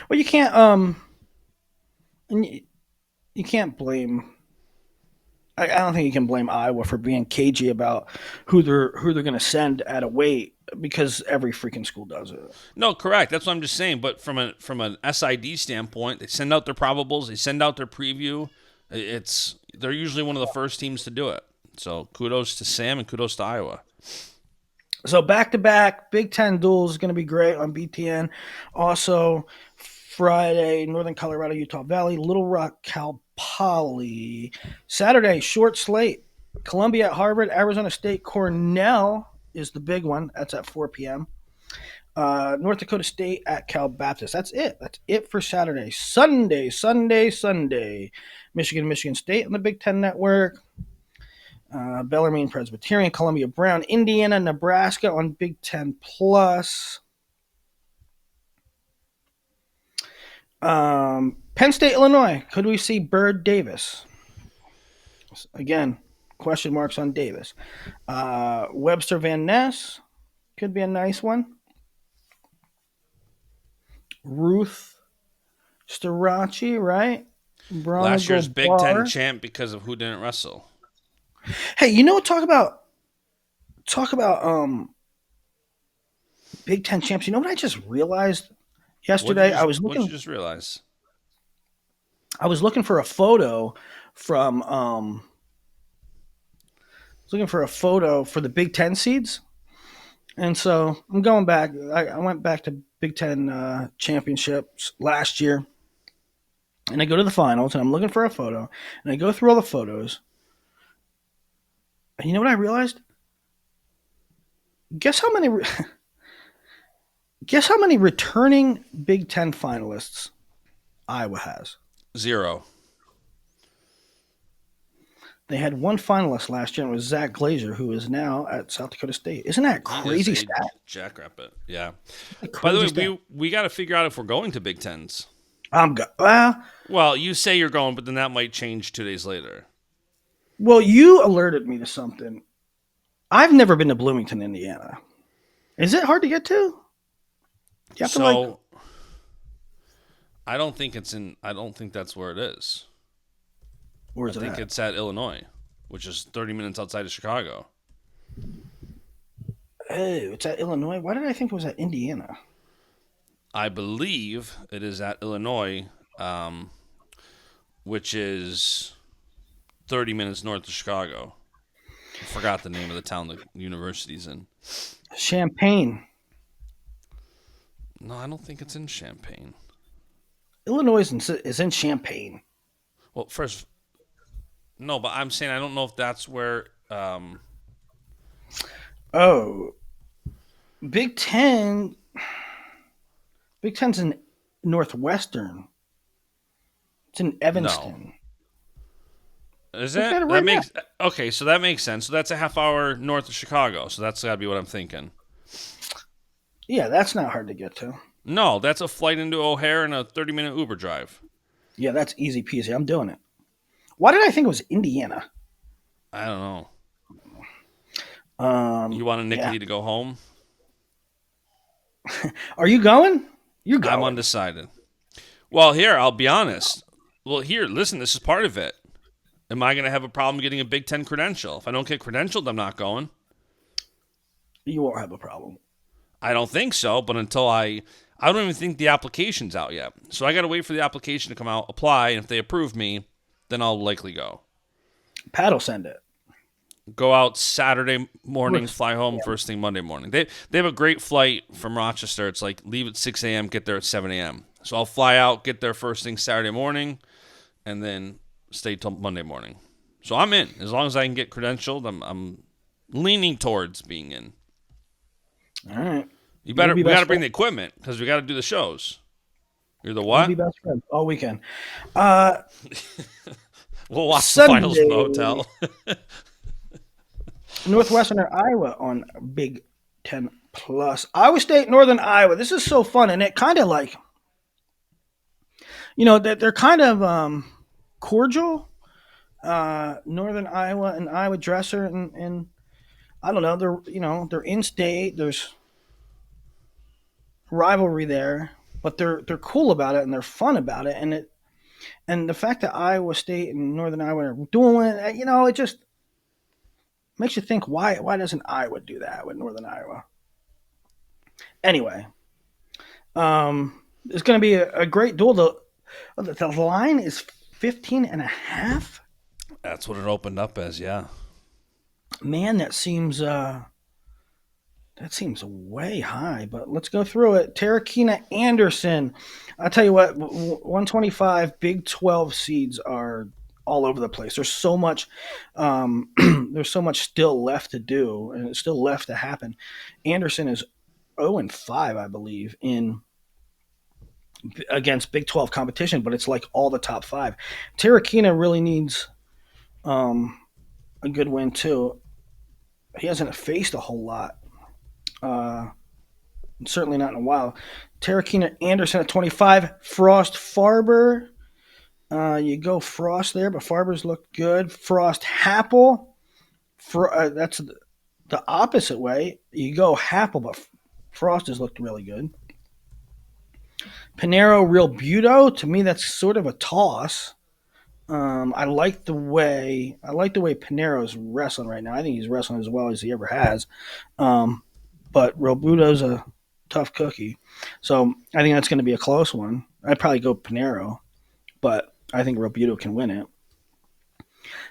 Well, you can't and you can't blame. I don't think you can blame Iowa for being cagey about who they're going to send at a weight because every freaking school does it. No, correct. That's what I'm just saying. But from an SID standpoint, they send out their probables, they send out their preview. They're usually one of the first teams to do it. So kudos to Sam and kudos to Iowa. So back-to-back Big Ten duels is going to be great on BTN. Also, Friday, Northern Colorado, Utah Valley, Little Rock, Cal Poly. Saturday, short slate. Columbia at Harvard, Arizona State, Cornell is the big one. That's at 4 p.m. North Dakota State at Cal Baptist. That's it. That's it for Saturday. Sunday. Michigan State on the Big Ten Network. Bellarmine Presbyterian, Columbia Brown, Indiana, Nebraska on Big Ten Plus. Penn State, Illinois. Could we see Bird Davis? Again, question marks on Davis. Webster Van Ness could be a nice one. Ruth Starachi, right? Last year's Big Ten champ because of who didn't wrestle. Hey, you know what? Talk about Big Ten champs. You know what I just realized yesterday? What did you just realize? I was looking for a photo from for the Big Ten seeds, and so I'm going back. I went back to Big Ten championships last year, and I go to the finals, and I'm looking for a photo, and I go through all the photos. And you know what I realized? Guess how many returning Big Ten finalists Iowa has? 0. They had one finalist last year, and it was Zach Glazer, who is now at South Dakota State. Isn't that a crazy stat? Jackrabbit, yeah. By the way, we got to figure out if we're going to Big Tens. Well, you say you're going, but then that might change 2 days later. Well, you alerted me to something. I've never been to Bloomington, Indiana. Is it hard to get to? You have to I don't think that's where it is. Where is I think it's at Illinois, which is 30 minutes outside of Chicago. Oh, it's at Illinois? Why did I think it was at Indiana? I believe it is at Illinois, which is 30 minutes north of Chicago. I forgot the name of the town the university's in. Champaign. No, I don't think it's in Champaign. Illinois is in Champaign. Well, first, no, but I'm saying I don't know if that's where. Big Ten. Big Ten's in Northwestern. It's in No. Evanston. Is Look it? at it That right now. makes okay. So that makes sense. So that's a half hour north of Chicago. So that's gotta be what I'm thinking. Yeah, that's not hard to get to. No, that's a flight into O'Hare and a 30-minute Uber drive. Yeah, that's easy peasy. I'm doing it. Why did I think it was Indiana? I don't know. You Um, want a yeah. Nickety to go home? Are you going? You're I'm going. undecided. Well, here, I'll be honest. Well, here, listen, this is part of it. Am I going to have a problem getting a Big Ten credential? If I don't get credentialed, I'm not going. You won't have a problem. I don't think so, but I don't even think the application's out yet. So I got to wait for the application to come out, apply, and if they approve me, then I'll likely go. Pat will send it. Go out Saturday morning, Works. fly home Yeah. first thing Monday morning. They have a great flight from Rochester. It's like leave at 6 a.m., get there at 7 a.m. So I'll fly out, get there first thing Saturday morning, and then stay till Monday morning. So I'm in. As long as I can get credentialed, I'm leaning towards being in. All right. We We'll be got to best bring friends. the equipment because we got to do the shows. You're the We'll be what? best friends all weekend. Uh, We'll watch the finals from the Sunday, hotel. Northwestern or Iowa on Big Ten Plus. Iowa State, Northern Iowa. This is so fun, and it kind of like they're kind of cordial. Northern Iowa and Iowa Dresser, and I don't know. They're in state. There's rivalry there, but they're cool about it and they're fun about it, and the fact that Iowa State and Northern Iowa are doing it, it just makes you think why doesn't Iowa do that with Northern Iowa? Anyway, it's going to be a great duel. The line is 15 and a half. That's what it opened up as, yeah. Man, that seems way high, but let's go through it. Tarakina Anderson. I'll tell you what, 125 Big 12 seeds are all over the place. There's so much there's so much still left to do and it's still left to happen. Anderson is 0 and 5, I believe, in against Big 12 competition, but it's like all the top 5. Tarakina really needs a good win too. He hasn't faced a whole lot. Uh, Certainly not in a while. Tarakina Anderson at 25. Frost Farber. You go Frost there, but Farber's looked good. Frost Happel. That's the opposite way. You go Happel, but Frost has looked really good. Pinero Real Buto. To me, that's sort of a toss. I like the way Pinero's wrestling right now. I think he's wrestling as well as he ever has. But Real Buto's a tough cookie. So I think that's going to be a close one. I'd probably go Pinero, but I think Robuto can win it.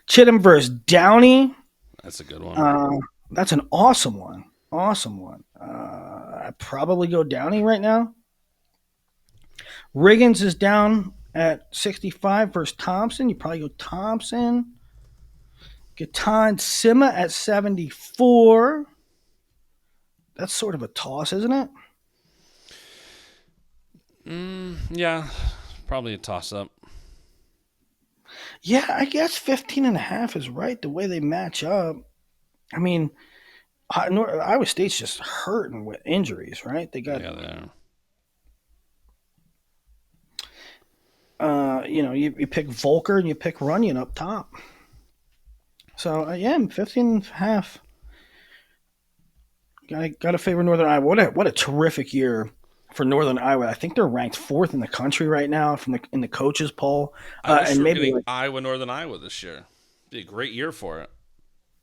Chittum versus Downey. That's a good one. That's an awesome one. Awesome one. I'd probably go Downey right now. Riggins is down at 65 versus Thompson. You probably go Thompson. Gatan Sima at 74. That's sort of a toss, isn't it? Yeah, probably a toss-up. Yeah, I guess 15 and a half is right the way they match up. I mean, Iowa State's just hurting with injuries, right? They got, Yeah, they are. you pick Volker and you pick Runyon up top. So, yeah, 15 and a half. Got to favor Northern Iowa. What a terrific year for Northern Iowa. I think they're ranked 4th in the country right now in the coaches poll. I wish And we were maybe getting Iowa, Northern Iowa this year. Be a great year for it.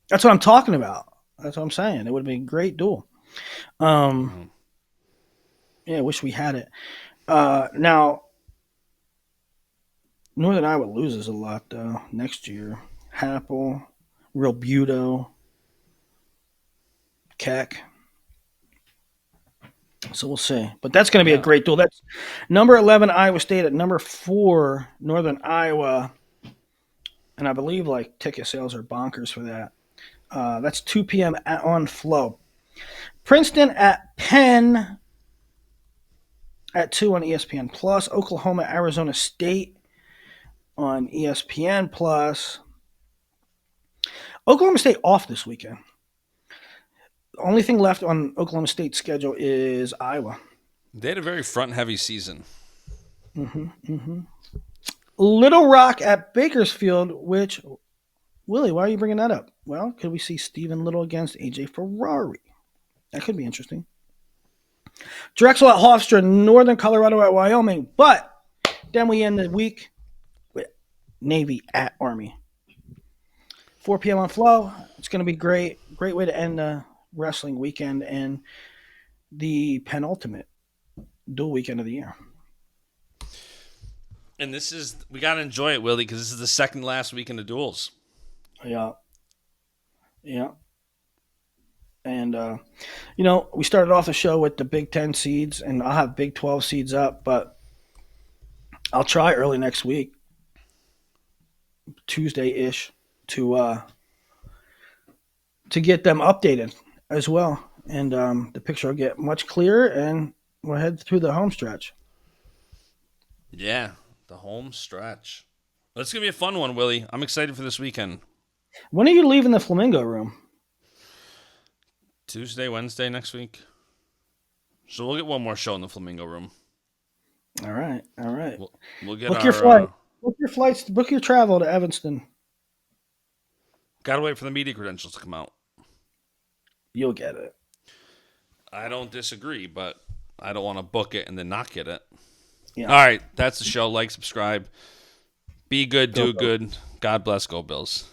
that's what I'm talking about. That's what I'm saying. It would have been a great duel. Yeah, I wish we had it. Now, Northern Iowa loses a lot though next year. Happel, Real Buto, Keck. So we'll see. But that's going to be a Yeah. great duel. That's number 11 Iowa State at number 4 Northern Iowa, and I believe like ticket sales are bonkers for that. That's 2 p.m. on Flow. Princeton at Penn at 2 on ESPN Plus. Oklahoma, Arizona State. on ESPN Plus. Oklahoma State off this weekend. The only thing left on Oklahoma State's schedule is Iowa. They had a very front-heavy season. Little Rock at Bakersfield, which, Willie, why are you bringing that up? Well, could we see Stephen Little against AJ Ferrari? That could be interesting. Drexel at Hofstra, Northern Colorado at Wyoming. But then we end the week with Navy at Army. 4 p.m. on Flow. It's going to be great. Great way to end the wrestling weekend and the penultimate dual weekend of the year. And we got to enjoy it, Willie, because this is the second last weekend of duels. Yeah. And, we started off the show with the Big 10 seeds, and I'll have Big 12 seeds up, but I'll try early next week, Tuesday-ish, to get them updated as well. And the picture will get much clearer, and we'll head through the home stretch. Yeah, the home stretch. That's going to be a fun one, Willie. I'm excited for this weekend. When are you leaving the Flamingo room? Tuesday, Wednesday next week. So we'll get one more show in the Flamingo room. All right. We'll get book your flight. Book your flights. Book your travel to Evanston. Gotta wait for the media credentials to come out. You'll get it. I don't disagree, but I don't want to book it and then not get it. Yeah. All right, that's the show. Like, subscribe. Be good, do good. God bless. Go Bills.